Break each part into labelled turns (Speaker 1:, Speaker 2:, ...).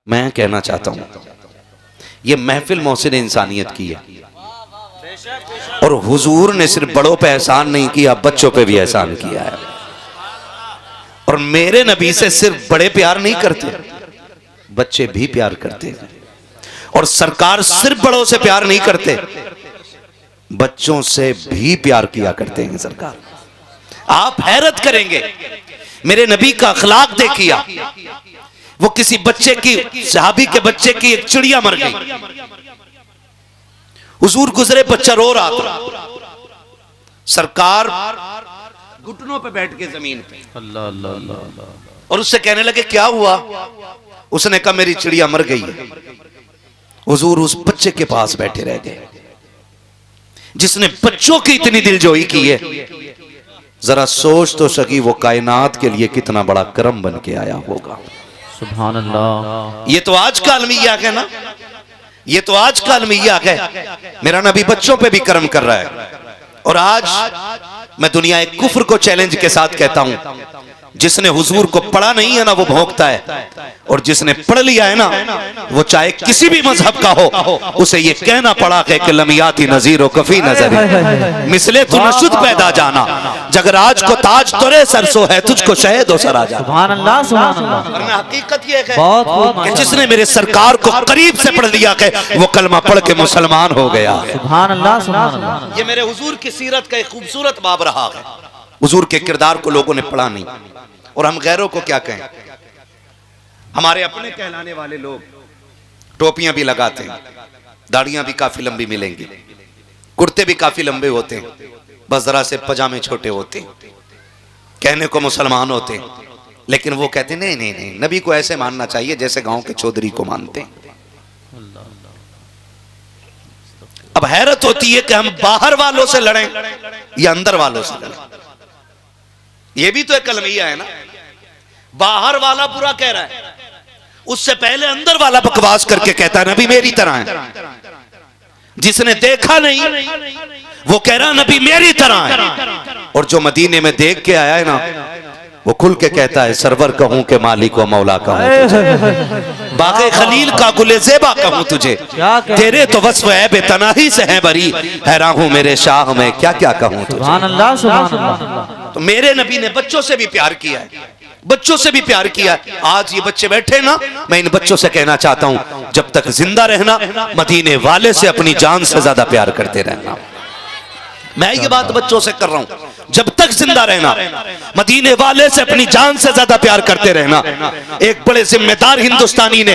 Speaker 1: मैं कहना चाहता हूं ये महफिल मोहसिन इंसानियत की है और हुजूर ने सिर्फ बड़ों पे एहसान नहीं किया, बच्चों पे भी एहसान किया है। और मेरे नबी से सिर्फ बड़े प्यार नहीं करते, बच्चे भी प्यार करते हैं। और सरकार सिर्फ बड़ों से प्यार नहीं करते, बच्चों से भी प्यार किया करते हैं सरकार। आप हैरत करेंगे, मेरे नबी का अखलाक देखिए। वो किसी बच्चे की, सहाबी के बच्चे की एक चिड़िया मर गई, हुजूर गुजरे, बच्चा रो रहा था, सरकार घुटनों पे बैठ के जमीन पे अल्लाह अल्लाह अल्लाह और उससे कहने लगे क्या हुआ? उसने कहा मेरी चिड़िया मर गई है। हुजूर उस बच्चे के पास बैठे रह गए जिसने बच्चों की इतनी दिलजोई की है। जरा सोच तो सकी वो कायनात के लिए कितना बड़ा करम बन के आया होगा।
Speaker 2: सुभान अल्लाह।
Speaker 1: ये तो आज का अलमिया है ना, ये तो आज का अलमिया है। मेरा नबी बच्चों पे भी करम कर रहा है। और आज मैं दुनिया एक कुफ्र को चैलेंज के साथ कहता हूं, जिसने हुजूर को पढ़ा नहीं है ना वो भौंकता है, और जिसने पढ़ लिया है ना वो चाहे किसी भी मजहब का हो, उसे ये कहना पड़ा कि लमियाती नजीर कफी नजर मिसले तू नशुद पैदा जाना, जगराज को ताज तोरे सरसो है, तुझको शहद हो सरा जा।
Speaker 2: सुभान अल्लाह सुभान अल्लाह।
Speaker 1: वरना हकीकत ये है
Speaker 2: बहुत
Speaker 1: जिसने मेरे सरकार को करीब से पढ़ लिया कि वो कलमा पढ़ के मुसलमान हो गया।
Speaker 2: सुभान अल्लाह सुभान अल्लाह।
Speaker 1: ये मेरे हुजूर की सीरत का एक खूबसूरत बाब रहा है। हुजूर के किरदार को लोगों ने पढ़ा नहीं, और हम गैरों को क्या कहें। हमारे अपने कहलाने वाले लोग टोपियां भी लगाते हैं, दाढ़ियां भी काफी लंबी मिलेंगी, कुर्ते भी काफी लंबे होते हैं, बस जरा से पजामे छोटे होते हैं, कहने को मुसलमान होते हैं, लेकिन वो कहते नहीं नहीं नहीं, नबी को ऐसे मानना चाहिए जैसे गांव के चौधरी को मानते हैं। अब हैरत होती है कि हम बाहर वालों से लड़ें या अंदर वालों से लड़ें। ये भी तो एक कलमिया है ना। बाहर वाला बुरा कह रहा है, उससे पहले अंदर वाला बकवास करके कहता है नबी मेरी तरह है। जिसने देखा नहीं वो कह रहा नबी मेरी तरह है, और जो मदीने में देख के आया है ना वो खुल के कहता है सरवर कहूं के मालिक व मौला कहूं, बागे खलील का गुले ज़ेबा कहूं तुझे, तेरे तो वस्फ है बेतनाही से है बरी, हैरान हूं मेरे शाह में क्या क्या कहूं तुझे।
Speaker 2: सुभान अल्लाह सुभान अल्लाह।
Speaker 1: तो मेरे नबी ने बच्चों से भी प्यार किया है, बच्चों से भी प्यार किया। आज ये बच्चे बैठे ना, मैं इन बच्चों से कहना चाहता हूं जब तक जिंदा रहना मदीने वाले से अपनी जान से ज्यादा प्यार करते रहना। मैं ये बात बच्चों से कर रहा हूं, जब तक जिंदा रहना मदीने वाले से अपनी जान से ज्यादा प्यार करते रहना। एक बड़े जिम्मेदार हिंदुस्तानी ने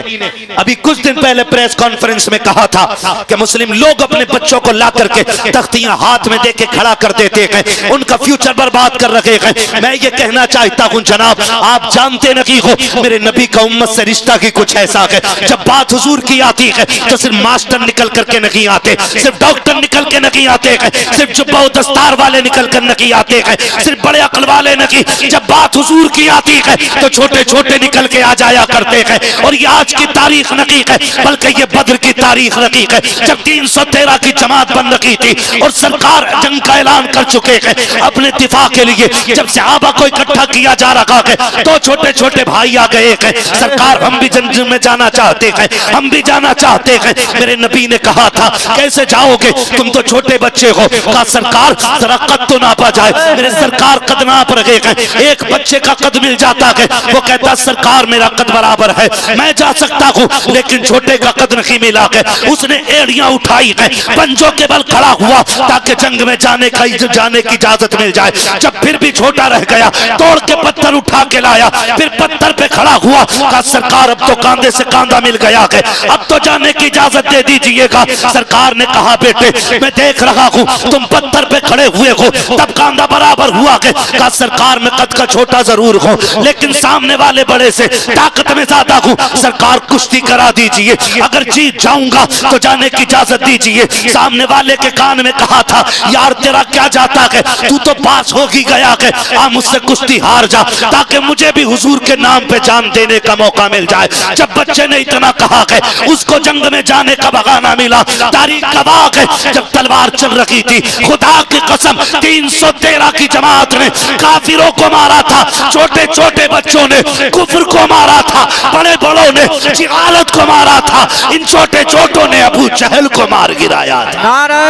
Speaker 1: अभी कुछ दिन पहले प्रेस कॉन्फ्रेंस में कहा था कि मुस्लिम लोग अपने बच्चों को ला करके तख्तियां हाथ में देके खड़ा कर देते हैं, उनका फ्यूचर बर्बाद कर रहे हैं। मैं ये कहना चाहता हूं जनाब, आप जानते नहीं हो मेरे नबी का उम्मत से रिश्ता की कुछ ऐसा है, जब बात हुजूर की आती है तो सिर्फ मास्टर निकल करके नहीं आते, सिर्फ डॉक्टर निकल के नहीं आते हैं, सिर्फ जुब्बा दस्तार वाले निकल कर नहीं आते हैं, सिर्फ बड़े अकल वाले नहीं। जब बात हुजूर की आती है तो छोटे छोटे निकल के आ जाया करते हैं। और ये आज की तारीख नहीं है बल्कि ये बद्र की तारीख नहीं है, जब 313 की जमात बन रही थी और सरकार जंग का ऐलान कर चुके हैं अपने दिफा के लिए। जब सहाबा को इकट्ठा किया जा रहा है तो छोटे छोटे भाई आ गए हैं, सरकार हम भी जंग में जाना चाहते हैं, हम भी जाना चाहते हैं। मेरे नबी ने कहा था कैसे जाओगे, तुम तो छोटे बच्चे हो। कहा सरकार जरा कद तो नापा जाए। मेरे सरकार कद नाप रहे हैं, एक बच्चे का कद मिल जाता है, वो कहता सरकार मेरा कद बराबर है, मैं जा सकता हूँ, लेकिन छोटे का कद नहीं मिला है। उसने एड़ियां उठाई है, पंजों के बल खड़ा हुआ ताकि जंग में जाने की इजाजत मिल जाए। जब फिर भी छोटा रह गया तोड़ के पत्थर उठा के लाया, फिर पत्थर पे खड़ा हुआ, कहा सरकार अब तो कांधे से कांधा मिल गया है, अब तो जाने की इजाजत दे दीजिएगा। सरकार ने कहा बेटे मैं देख रहा हूँ तुम पत्थर पे खड़े हुए हो, तब कांधा बराबर हुआ है। कहा सरकार मैं कद का छोटा जरूर हूँ लेकिन सामने वाले बड़े से ताकत में ज्यादा हूँ, सरकार कुश्ती करा दीजिए, अगर जीत जाऊंगा तो जाने की इजाजत दीजिए। सामने वाले के कान में कहा था यार तेरा क्या जाता है, तू तो पास हो ही गया है, आ मुझसे कुश्ती हार जा ताकि मुझे भी हुजूर के नाम पे जान देने का मौका मिल जाए। जब बच्चे ने इतना कहा है उसको जंग में जाने का बहाना मिला। तारीख गवाह है जब तलवार चल रही थी खुद खुदा की कसम 313 की जमात ने काफिरों को मारा था, छोटे छोटे बच्चों ने कुफ्र को मारा था, बड़े बड़ों ने जिहालत को मारा था, इन छोटे छोटों ने अबू जहल को मार गिराया था।
Speaker 2: नारे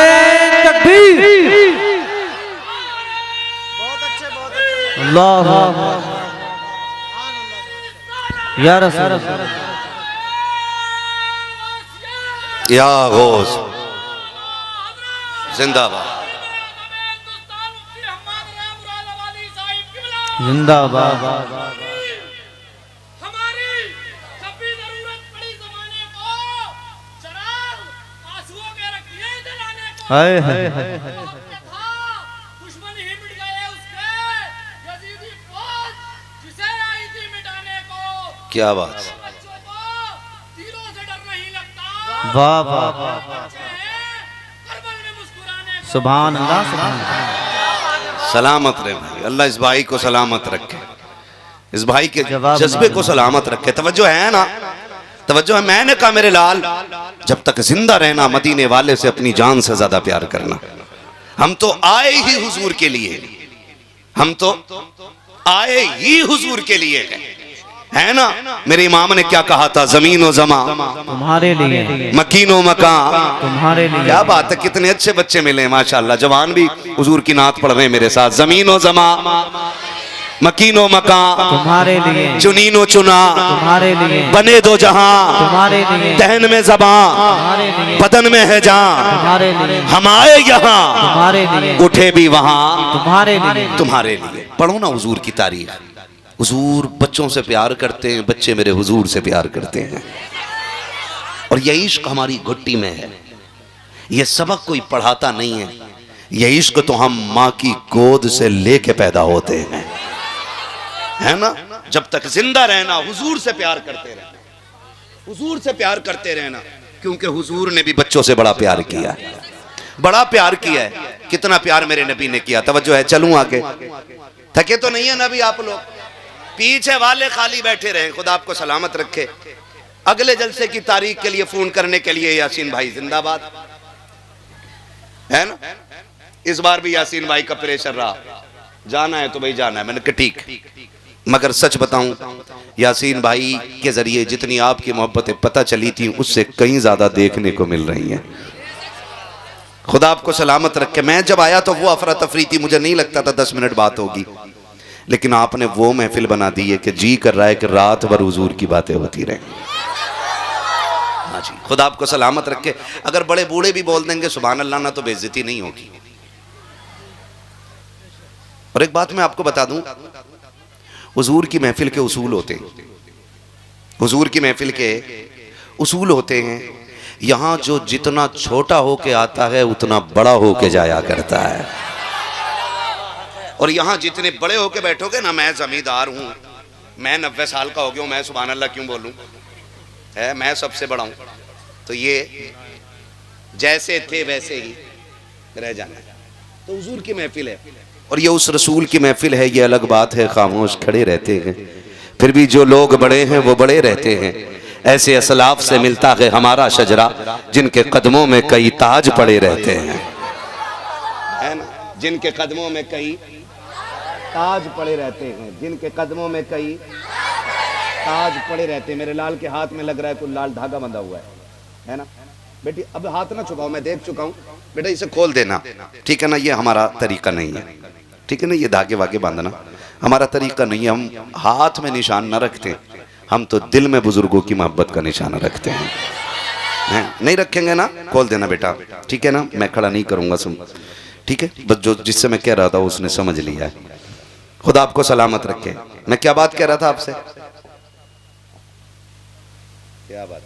Speaker 2: तकबीर। अल्लाह या रसूल
Speaker 1: या गौस जिंदाबाद
Speaker 2: जिंदाबाद।
Speaker 3: हमारी जब भी जरूरत पड़ी जमाने को चराग आंसुओं के रखिए जलाने को।
Speaker 2: हाय हाय हाय।
Speaker 3: वक्त था दुश्मन ही मिट गए उसके यजीदी फौज जिसे आई थी मिटाने को।
Speaker 1: क्या बात।
Speaker 3: बच्चों को तीरों से डर नहीं लगता।
Speaker 2: वाह वाह वाह।
Speaker 3: बच्चे हैं करबल में मुस्कुराने को।
Speaker 2: सुभान अल्लाह सुभान अल्लाह।
Speaker 1: सलामत रहे भाई, अल्लाह इस भाई को सलामत रखे, इस भाई के
Speaker 2: जवाब
Speaker 1: जज्बे को सलामत रखे। तवज्जो है ना, तवज्जो है। मैंने कहा मेरे लाल, जब तक जिंदा रहना मदीने वाले से अपनी जान से ज्यादा प्यार करना। हम तो आए ही हुजूर के लिए, हम तो आए ही हुजूर के लिए है ना। मेरे इमाम ने क्या कहा था, जमीन व जमा
Speaker 2: तुम्हारे लिए,
Speaker 1: मकीन व मकान
Speaker 2: तुम्हारे लिए।
Speaker 1: क्या बात है, कितने अच्छे बच्चे मिले माशाल्लाह। जवान भी हुजूर की नात पढ़ रहे हैं मेरे साथ। जमीन व जमा मकीन व मकान
Speaker 2: तुम्हारे लिए,
Speaker 1: चुनीन व चुना
Speaker 2: तुम्हारे लिए,
Speaker 1: बने दो जहां
Speaker 2: तुम्हारे लिए,
Speaker 1: दहन में जबां
Speaker 2: तुम्हारे लिए,
Speaker 1: बदन में है जान,
Speaker 2: तुम्हारे लिए,
Speaker 1: हम आए यहाँ
Speaker 2: तुम्हारे लिए,
Speaker 1: उठे भी वहां
Speaker 2: तुम्हारे लिए।
Speaker 1: तुम्हारे लिए। पढ़ो ना हुजूर की तारीफ। हुजूर बच्चों से प्यार करते हैं, बच्चे मेरे हुजूर से प्यार करते हैं। और ये इश्क हमारी घुट्टी में है। ये सबक कोई पढ़ाता नहीं है, ये इश्क तो हम माँ की गोद से लेके पैदा होते हैं, है ना। जब तक जिंदा रहना हुजूर से प्यार करते रहना, हुजूर से प्यार करते रहना, क्योंकि हुजूर ने भी बच्चों से बड़ा प्यार किया है, बड़ा प्यार किया है। कितना प्यार मेरे नबी ने किया। तवज्जो है, चलूं आगे। थके तो नहीं है नबी आप लोग, पीछे वाले खाली बैठे रहे। खुदा आपको सलामत रखे। अगले जलसे की तारीख के लिए फोन करने के लिए यासीन भाई जिंदाबाद, है ना। इस बार भी यासीन भाई का प्रेशर रहा, जाना है तो भाई जाना है। मैंने कहा ठीक, मगर सच बताऊं, यासीन भाई के जरिए जितनी आपकी मोहब्बतें पता चली थी उससे कहीं ज्यादा देखने को मिल रही हैं। खुदा आपको सलामत रखे। मैं जब आया तो वो अफरा तफरी थी, मुझे नहीं लगता था 10 मिनट बात होगी, लेकिन आपने वो महफिल बना दी है कि जी कर रहा है कि रात भर हुजूर की बातें होती रहें। हाँ जी, खुदा आपको सलामत रखे। अगर बड़े बूढ़े भी बोल देंगे सुभान अल्लाह ना, तो बेइज्जती नहीं होगी। और एक बात मैं आपको बता दूं, हुजूर की महफिल के उसूल होते हैं, हुजूर की महफिल के उसूल होते हैं। यहां जो जितना छोटा होके आता है उतना बड़ा होके जाया करता है, और यहां जितने बड़े होके बैठोगे ना, मैं जमींदार हूं, मैं 90 साल का हो गया हूं, मैं सुभान अल्लाह क्यों बोलूं, है मैं सबसे बड़ा हूं, तो ये जैसे थे वैसे ही रह जाना है। तो हुजूर की महफिल है, और ये उस रसूल की महफिल है। ये अलग बात है, खामोश खड़े रहते हैं, फिर भी जो लोग बड़े हैं वो बड़े रहते हैं। ऐसे असलाफ से मिलता है हमारा शजरा, जिनके कदमों में कई ताज पड़े रहते हैं, है ना। जिनके कदमों में कई ताज पड़े रहते हैं, जिनके कदमों में कई ताज पड़े रहते हैं। मेरे लाल के हाथ में लग रहा है कोई लाल धागा बंधा हुआ है ना। बेटी अब हाथ ना छुपाओ, मैं देख चुका हूँ, बेटा इसे खोल देना, ठीक है ना। ये हमारा तरीका नहीं है, ठीक है ना। ये धागे वागे बांधना हमारा तरीका नहीं है। हम हाथ में निशान न रखते, हम तो दिल में बुजुर्गों की मोहब्बत का निशान रखते हैं। नहीं रखेंगे ना, खोल देना बेटा, ठीक है ना। मैं खड़ा नहीं करूंगा, सुन, ठीक है। बस जो जिससे मैं कह रहा था उसने समझ लिया है। खुदा आपको सलामत रखे। मैं क्या बात कह रहा था आपसे, क्या बात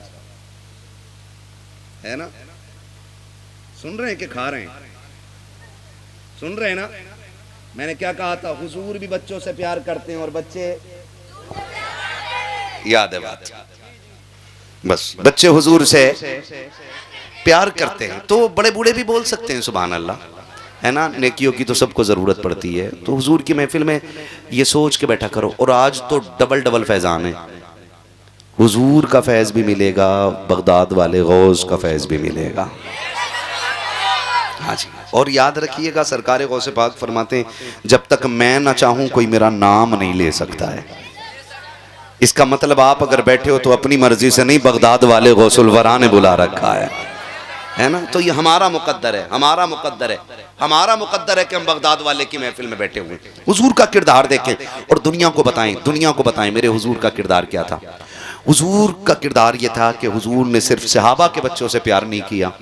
Speaker 1: है ना। सुन रहे हैं कि खा रहे हैं, सुन रहे हैं ना। मैंने क्या कहा था, हुजूर भी बच्चों से प्यार करते हैं और बच्चे, याद है बात, बस बच्चे हुजूर से प्यार करते हैं। तो बड़े बूढ़े भी बोल सकते हैं सुभान अल्लाह, है ना। नेकियों की तो सबको ज़रूरत पड़ती है। तो हुजूर की महफिल में ये सोच के बैठा करो। और आज तो डबल डबल फैज़ान है, हुजूर का फैज़ भी मिलेगा, बगदाद वाले गौस का फैज़ भी मिलेगा। हाँ जी, और याद रखिएगा, सरकार गौसे पाक फरमाते हैं, जब तक मैं ना चाहूं कोई मेरा नाम नहीं ले सकता है। इसका मतलब आप अगर बैठे हो तो अपनी मर्जी से नहीं, बगदाद वाले गौसुल वरा ने बुला रखा है ना। तो ये हमारा मुकद्दर है, हमारा मुकद्दर है, हमारा मुकद्दर है कि हम बगदाद वाले की महफिल में बैठे हुए। हुजूर का किरदार देखें और दुनिया को बताएं मेरे हुजूर का किरदार क्या था। हुजूर का किरदार ये था कि हुजूर ने सिर्फ सहाबा के बच्चों से प्यार नहीं किया,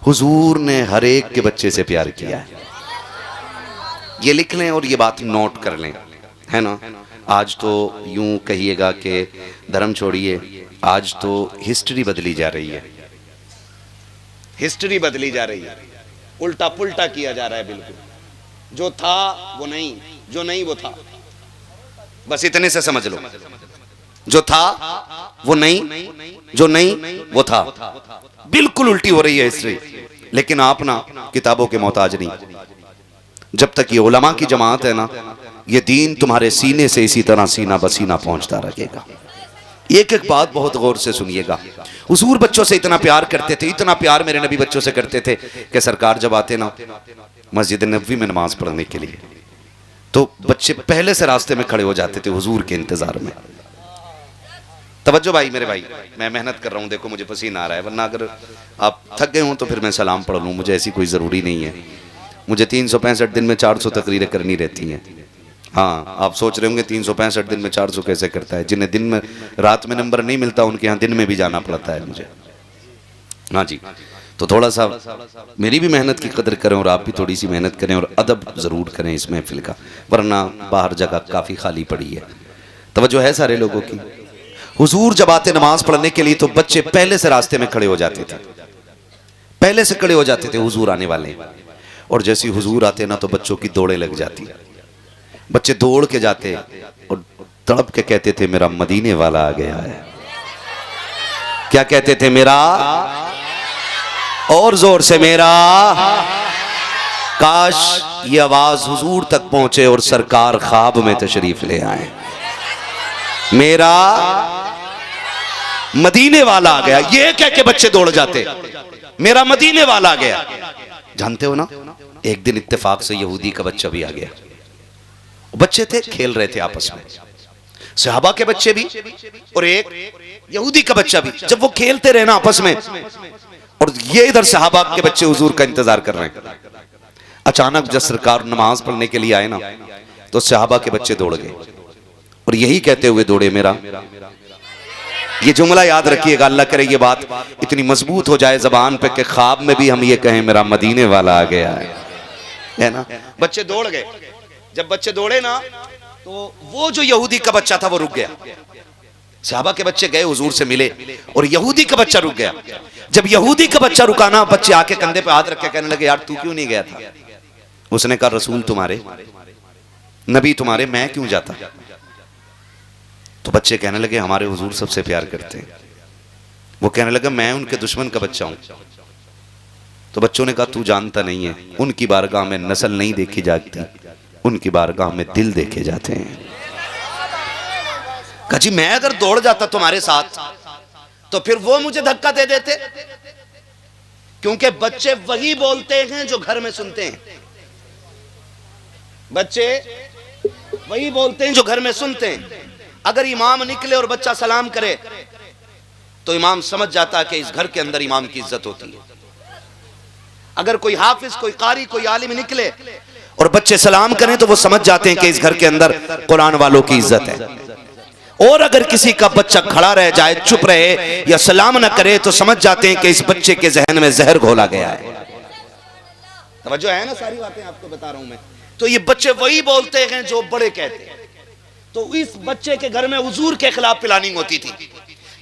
Speaker 1: हुजूर ने हर एक के बच्चे से प्यार किया है। ये लिख लें और ये बात नोट कर लें, है ना। आज तो यूं कहिएगा कि धर्म छोड़िए, आज तो हिस्ट्री बदली जा रही है, हिस्ट्री बदली जा रही है, उल्टा पुल्टा किया जा रहा है। बिल्कुल जो था वो नहीं, जो नहीं वो था, बस इतने से समझ लो। जो था वो नहीं, जो नहीं वो था, बिल्कुल उल्टी हो रही है हिस्ट्री। लेकिन आप ना किताबों के मोहताज नहीं, जब तक ये उलमा की जमात है ना, ये दीन तुम्हारे सीने से इसी तरह सीना बसीना पहुंचता रहेगा। एक एक बात बहुत गौर से सुनिएगा। हुजूर बच्चों से इतना प्यार करते थे, इतना प्यार मेरे नबी बच्चों से करते थे कि सरकार जब आते ना मस्जिद नबवी में नमाज पढ़ने के लिए, तो बच्चे पहले से रास्ते में खड़े हो जाते थे हुजूर के इंतजार में। तवज्जो भाई, मेरे भाई, मैं मेहनत कर रहा हूँ, देखो मुझे पसीना आ रहा है, वरना अगर आप थक गए हो तो फिर मैं सलाम पढ़ लूँ, मुझे ऐसी कोई ज़रूरी नहीं है। मुझे 365 दिन में 400 तकरीरें करनी रहती हैं। हाँ, आप सोच रहे होंगे 365 दिन में 400 कैसे करता है। जिन्हें दिन में रात में नंबर नहीं मिलता उनके यहाँ दिन में भी जाना पड़ता है मुझे। हाँ जी, तो थोड़ा सा मेरी भी मेहनत की कदर करें और आप भी थोड़ी सी मेहनत करें और अदब ज़रूर करें इस महफिल का, वरना बाहर जगह काफ़ी खाली पड़ी है। तवज्जो है सारे लोगों की। हुजूर जब आते नमाज पढ़ने के लिए तो बच्चे पहले से रास्ते में खड़े हो जाते थे, पहले से खड़े हो जाते थे हुजूर आने वाले। और जैसे हुजूर आते ना तो बच्चों की दौड़े लग जाती, बच्चे दौड़ के जाते और तड़प के कहते थे मेरा मदीने वाला आ गया है। क्या कहते थे? मेरा, और जोर से मेरा। काश ये आवाज हुजूर तक पहुंचे और सरकार ख्वाब में तशरीफ ले आए, मेरा मदीने वाला आ गया। ये कह के बच्चे दौड़ जाते, मेरा मदीने वाला आ गया। जानते हो ना, एक दिन इत्तेफाक से यहूदी का बच्चा भी आ गया। बच्चे थे, खेल रहे थे आपस में, सहाबा के बच्चे भी और एक यहूदी का बच्चा भी। जब वो खेलते रहे ना आपस में, और ये इधर सहाबा के बच्चे हुजूर का इंतजार कर रहे हैं, अचानक जब सरकार नमाज पढ़ने के लिए आए ना तो सहाबा के बच्चे दौड़ गए और यही कहते हुए दौड़े मेरा। ये जुमला याद रखिएगा, अल्लाह करे ये बात इतनी मजबूत हो जाए जबान पे कि ख्वाब में भी हम ये कहें मेरा मदीने वाला आ गया है ना। बच्चे दौड़ गए। जब बच्चे दौड़े ना तो वो जो यहूदी का बच्चा था वो रुक गया। सहाबा के बच्चे गए हुजूर से मिले और यहूदी का बच्चा रुक गया। जब यहूदी का बच्चा रुका ना, बच्चे आके कंधे पे हाथ रख के कहने लगे यार तू क्यों नहीं गया था? उसने कहा रसूल तुम्हारे, नबी तुम्हारे, मैं क्यों जाता? तो बच्चे कहने लगे हमारे हुजूर सबसे प्यार करते हैं। वो कहने लगा मैं उनके दुश्मन का बच्चा हूं। तो बच्चों ने कहा तू जानता नहीं है, उनकी बारगाह में नस्ल नहीं देखी जाती, उनकी बारगाह में दिल देखे जाते हैं। कहा जी मैं अगर दौड़ जाता तुम्हारे साथ तो फिर वो मुझे धक्का दे देते, क्योंकि बच्चे वही बोलते हैं जो घर में सुनते हैं। बच्चे वही बोलते हैं जो घर में सुनते हैं। अगर इमाम निकले और बच्चा सलाम करे तो इमाम समझ जाता है कि इस घर के अंदर इमाम की इज्जत होती है। अगर कोई हाफिज, कोई कारी, कोई आलिम निकले और बच्चे सलाम करें तो वो समझ जाते हैं कि इस घर के अंदर कुरान वालों की इज्जत है। और अगर किसी का बच्चा खड़ा रह जाए, चुप रहे या सलाम न करे तो समझ जाते हैं कि इस बच्चे के जहन में जहर घोला गया है। तवज्जो है ना, सारी बातें आपको बता रहा हूं मैं। तो ये बच्चे वही बोलते हैं जो बड़े कहते हैं। तो इस बच्चे के घर में हुजूर के खिलाफ प्लानिंग होती थी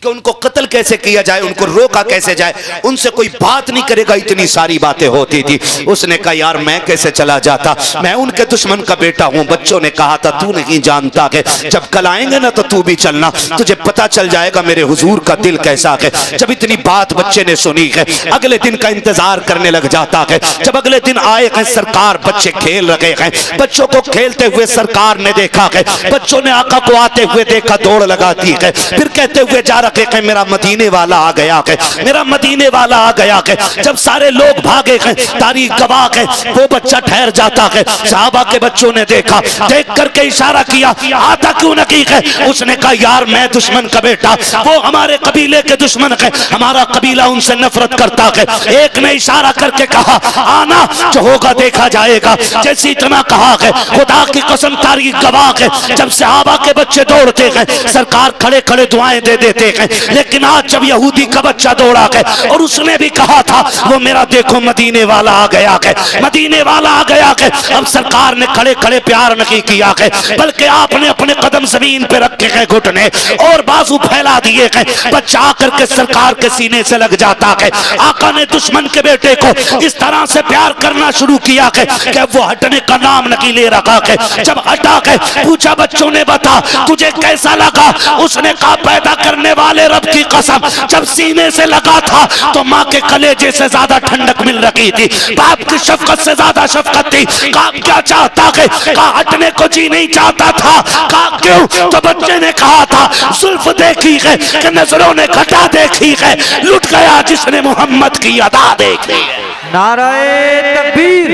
Speaker 1: कि उनको कत्ल कैसे किया जाए, उनको रोका कैसे जाए, उनसे कोई बात नहीं करेगा, इतनी सारी बातें होती थी। उसने कहा यार मैं कैसे चला जाता, मैं उनके दुश्मन का बेटा हूं। बच्चों ने कहा था तू नहीं जानता कि जब कल आएंगे ना तो तू भी चलना, तुझे पता चल जाएगा मेरे हुजूर का दिल कैसा है। जब इतनी बात बच्चे ने सुनी है, अगले दिन का इंतजार करने लग जाता है। जब अगले दिन आए हैं सरकार, बच्चे खेल रहे हैं, बच्चों को खेलते हुए सरकार ने देखा है, बच्चों ने आका को आते हुए देखा, दौड़ लगा दी है। फिर कहते हुए जा के मेरा मदीने वाला आ गया के, मेरा मदीने वाला आ गया के। जब सारे लोग भागे के, तारीख गवाह के, वो बच्चा ठहर जाता है। सहाबा के बच्चों ने देखा, देख करके इशारा किया, आता क्यों नहीं है? उसने कहा यार मैं दुश्मन का बेटा, वो हमारे कबीले के दुश्मन है, हमारा कबीला उनसे नफरत करता है। एक ने इशारा करके कहा आना, जो होगा देखा जाएगा। जैसे इतना कहा है, खुदा की कसम तारीख गवाह है, जब सहाबा के बच्चे दौड़ते हैं सरकार खड़े खड़े दुआएं दे देते हैं। लेकिन आज जब यहूदी का बच्चा दौड़ा है और उसने भी कहा था वो मेरा देखो मदीने वाला आ गया है, मदीने वाला आ गया है। अब सरकार ने खड़े खड़े प्यार नहीं किया है, बल्कि आपने अपने कदम जमीन पे रखे हैं घुटने और बाजू फैला दिए हैं। बच्चा आकर के सरकार के सीने से लग जाता है। आका ने दुश्मन के बेटे को इस तरह से प्यार करना शुरू किया है कि वो हटने का नाम नहीं ले रखा है। जब हटा के पूछा बच्चों ने बता तुझे कैसा लगा? उसने कहा पैदा करने वाले रब की कसम, जब सीने से लगा था तो माँ के कलेजे से ज्यादा ठंडक मिल रही थी, बाप की शफकत से ज्यादा शफकत थी। कहा क्या चाहता है? कहा हटने को जी नहीं चाहता था। कहा क्यों? तो बच्चे ने कहा था जुल्फ देखी है कि नजरों ने घटा देखी है, लुट गया जिसने मोहम्मद की अदा देखी है।
Speaker 2: नाराए तकबीर,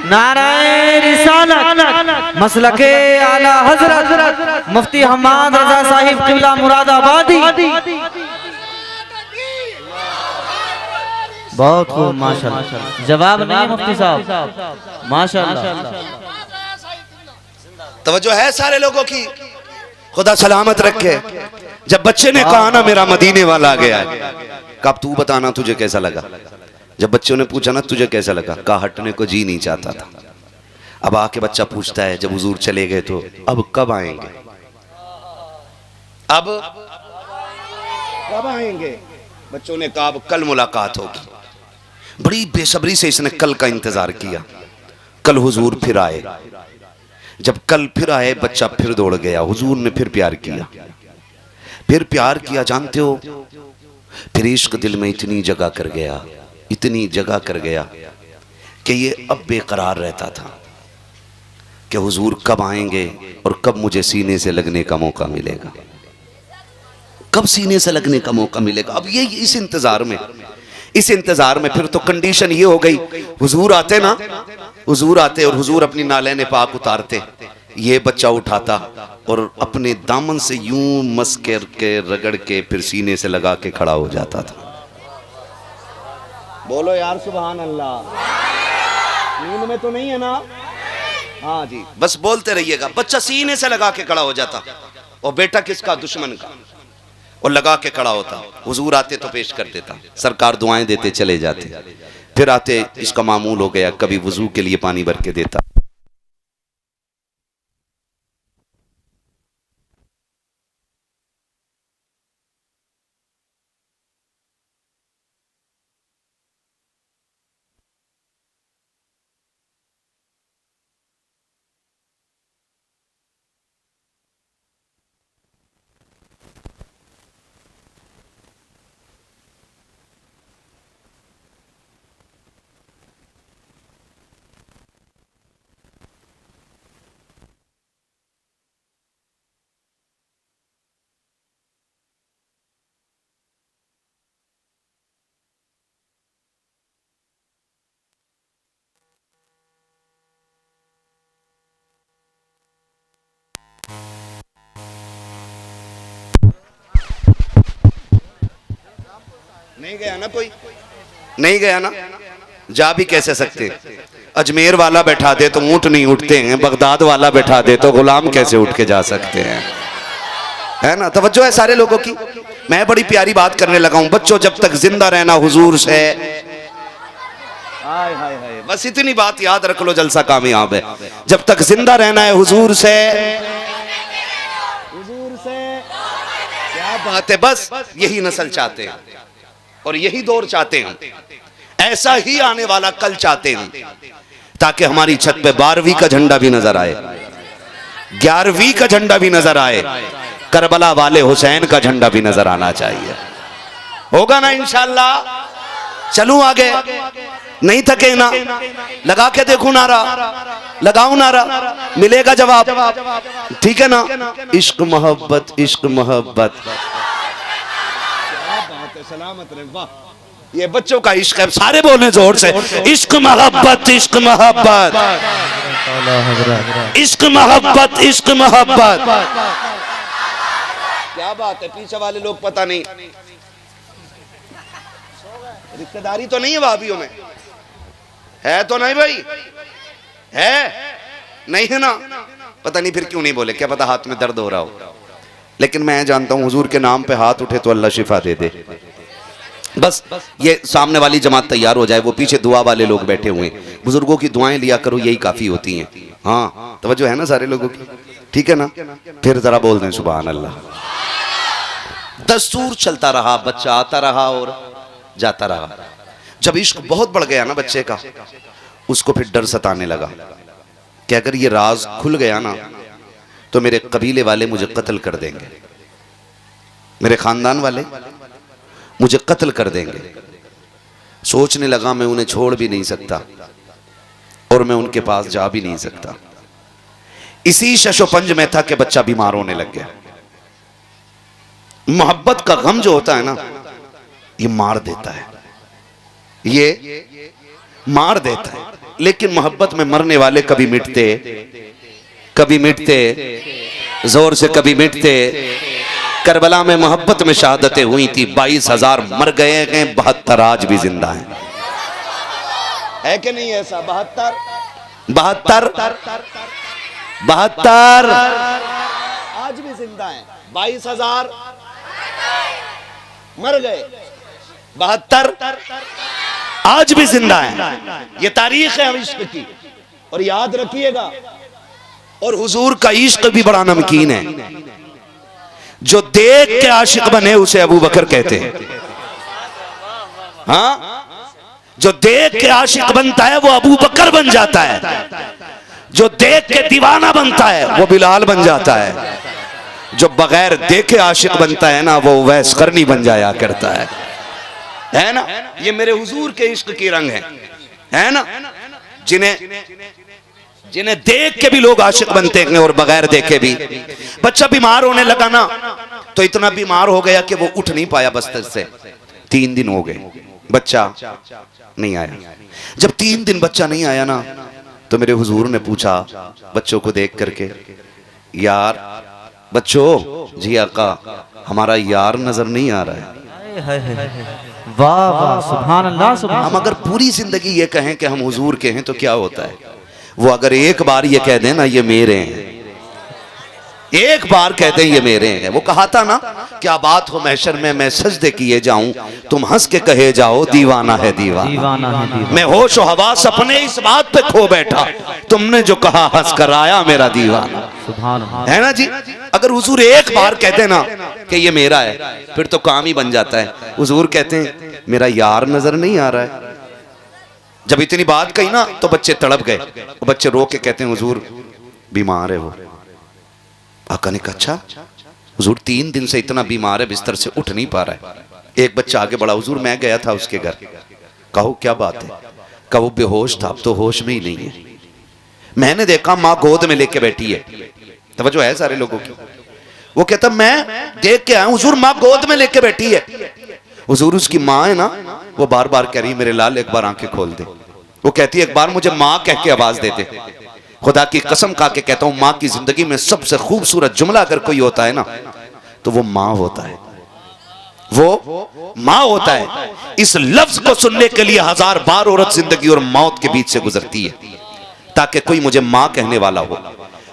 Speaker 2: नाराए रिसालत, मसलके आला हजरत मुफ्ती हम्माद रजा साहिब किबला मुरादाबादी। बहुत खूब माशाल्लाह। जवाब नहीं मुफ्ती साहब, माशाल्लाह।
Speaker 1: तवज्जो है सारे लोगों की, खुदा सलामत रखे। जब बच्चे ने कहा ना मेरा मदीने वाला आ गया है, कब तू बताना तुझे कैसा लगा? जब बच्चों ने पूछा ना तुझे कैसा लगा, कहा हटने को जी नहीं चाहता था। अब आके बच्चा पूछता है जब हुजूर चले गए तो अब कब आएंगे? अब कब आएंगे? बच्चों ने कहा अब कल मुलाकात होगी। बड़ी बेसब्री से इसने कल का इंतजार किया। कल हुजूर फिर आए। जब कल फिर आए बच्चा फिर दौड़ गया। हुजूर ने फिर प्यार किया, फिर प्यार किया। जानते हो फिर इश्क दिल में इतनी जगह कर गया, इतनी जगह कर गया कि ये अब बेकरार रहता था कि हुजूर कब आएंगे और कब मुझे सीने से लगने का मौका मिलेगा, कब सीने से लगने का मौका मिलेगा। अब ये इस इंतजार में फिर तो कंडीशन ये हो गई, हुजूर आते ना, हुजूर आते और हुजूर अपनी नालैन पाक उतारते, ये बच्चा उठाता और अपने दामन से यूं मस के रगड़ के फिर सीने से लगा के खड़ा हो जाता था। बोलो यार सुभान अल्लाह। नींद में तो नहीं है ना? हाँ जी, बस बोलते रहिएगा। बच्चा सीने से लगा के खड़ा हो जाता और बेटा किसका? दुश्मन का, और लगा के खड़ा होता। हुजूर आते तो पेश कर देता, सरकार दुआएं देते चले जाते। फिर आते इसका मामूल हो गया, कभी वजू के लिए पानी भर के देता। नहीं गया ना कोई? नहीं गया ना? जा भी कैसे सकते? अजमेर वाला बैठा दे तो ऊंट नहीं उठते हैं, बगदाद वाला बैठा दे तो गुलाम कैसे उठ के जा सकते हैं? है ना? तवज्जो है सारे लोगों की। मैं बड़ी प्यारी बात करने लगा हूं। बच्चों जब तक जिंदा रहना हुजूर से, हाय हाय हाय, बस इतनी बात याद रख लो, जलसा कामयाब है। जब तक जिंदा रहना है हुजूर से, हुजूर से क्या बात है। बस यही नस्ल चाहते हैं और यही दौर चाहते हैं, ऐसा ही आने वाला कल चाहते हैं, ताकि हमारी छत पे 12वीं का झंडा भी नजर आए, 11वीं का झंडा भी नजर आए, करबला वाले हुसैन का झंडा भी नजर आना चाहिए। होगा ना इंशाअल्लाह? चलूं आगे, नहीं थके ना, लगा के देखूं नारा, लगाऊं नारा, मिलेगा जवाब। ठीक है ना? इश्क मोहब्बत, इश्क मोहब्बत, सलामत रहे। वाह, ये बच्चों का इश्क है। सारे बोले जोर से, इश्क मोहब्बत, इश्क मोहब्बत, इश्क मोहब्बत, इश्क मोहब्बत। क्या बात है, पीछे वाले लोग पता नहीं रिश्तेदारी तो नहीं है भाभियों में, है तो नहीं भाई, है नहीं है ना? पता नहीं फिर क्यों नहीं बोले, क्या पता हाथ में दर्द हो रहा हो। लेकिन मैं जानता हूं हुजूर के नाम पे हाथ उठे तो अल्लाह शिफा दे दे। बस ये सामने वाली जमात तैयार हो जाए, वो पीछे दुआ वाले लोग बैठे हुए हैं, बुजुर्गों की दुआएं लिया करो, यही काफी होती हैं। हाँ, तवज्जो है ना सारे लोगों की, ठीक है ना? फिर जरा बोल दें सुभान अल्लाह। दस्तूर चलता रहा, बच्चा आता रहा और जाता रहा। जब इश्क बहुत बढ़ गया ना बच्चे का, उसको फिर डर सताने लगा कि अगर ये राज खुल गया ना तो मेरे कबीले वाले मुझे कत्ल कर देंगे, मेरे खानदान वाले मुझे कत्ल कर देंगे। सोचने लगा मैं उन्हें छोड़ भी नहीं सकता और मैं उनके पास जा भी नहीं सकता। इसी शशोपंज में था कि बच्चा बीमार होने लग गया। मोहब्बत का गम जो होता है ना, ये मार देता है, ये मार देता है। लेकिन मोहब्बत में मरने वाले कभी मिटते, कभी मिटते, जोर से कभी मिटते। करबला में मोहब्बत में शहादतें हुई थी, 22,000 मर गए हैं, 72 आज भी जिंदा हैं। है कि नहीं ऐसा? 72 आज भी जिंदा हैं। 22,000 मर गए, 72 आज भी जिंदा हैं। ये तारीख है इश्क की, और याद रखिएगा। और हुजूर का इश्क भी बड़ा नमकीन है। जो देख के आशिक बने उसे अबू बकर कहते हैं। हाँ, जो देख के आशिक बनता है वो अबू बकर बन जाता है। जो देख के दीवाना बनता है वो बिलाल बन जाता है। जो बगैर देखे आशिक बनता है ना, वो वैस करनी बन जाया करता है ना? ये मेरे हुजूर के इश्क की रंग है ना? जिन्हें देख के भी लोग आशिक बनते हैं और बगैर देखे भी। बच्चा बीमार होने लगा ना, तो इतना बीमार हो गया कि वो उठ नहीं पाया बस्तर से। 3 दिन हो गए, बच्चा नहीं आया। जब 3 दिन बच्चा नहीं आया ना, तो मेरे हुजूर ने पूछा बच्चों को देख करके, यार बच्चों, जी आका, हमारा यार नजर नहीं आ रहा है।
Speaker 2: वाह वाह, सुभान अल्लाह, सुभान।
Speaker 1: हम अगर पूरी जिंदगी ये कहें कि हम हुजूर के हैं तो क्या होता है? वो अगर एक बार ये कह देना ये मेरे हैं, एक बार कहते हैं ये मेरे हैं। वो कहा था ना, क्या बात हो महशर में मैं सजदे किए जाऊं, तुम हंस के कहे जाओ दीवाना है दीवाना,
Speaker 2: दीवाना है दीवाना।
Speaker 1: मैं होश और हवास अपने इस बात पे खो बैठा, तुमने जो कहा हंस कर आया मेरा दीवाना।
Speaker 2: सुभान
Speaker 1: है ना जी? अगर हुजूर एक बार कहते ना कि ये मेरा है, फिर तो काम ही बन जाता है। हुजूर कहते हैं मेरा यार नजर नहीं आ रहा है। जब इतनी बात कही ना, तो बच्चे तड़प गए। बच्चे रो के कहते हैं हुजूर बीमार है वो। आका ने कहा अच्छा? हुजूर 3 दिन से इतना बीमार है, बिस्तर से उठ नहीं पा रहा है। एक बच्चा आगे बढ़ा, हुजूर मैं गया था उसके घर। कहो क्या बात है? कहा वो बेहोश था, अब तो होश में ही नहीं है। मैंने देखा माँ गोद में लेके बैठी है। तवज्जो है सारे लोगों की? वो कहता मैं देख के आया हुजूर, माँ गोद में लेके बैठी है। हुजूर उसकी माँ है ना, वो बार बार कह रही मेरे लाल एक बार आंखें खोल दे। वो कहती है एक बार मुझे माँ कह के आवाज दे दे। खुदा की कसम खा के कहता हूं, माँ की जिंदगी में सबसे खूबसूरत जुमला अगर कोई होता है ना, तो वो माँ होता है, वो माँ होता है। इस लफ्ज को सुनने के लिए 1000 बार औरत जिंदगी और मौत के बीच से गुजरती है, ताकि कोई मुझे माँ कहने वाला हो,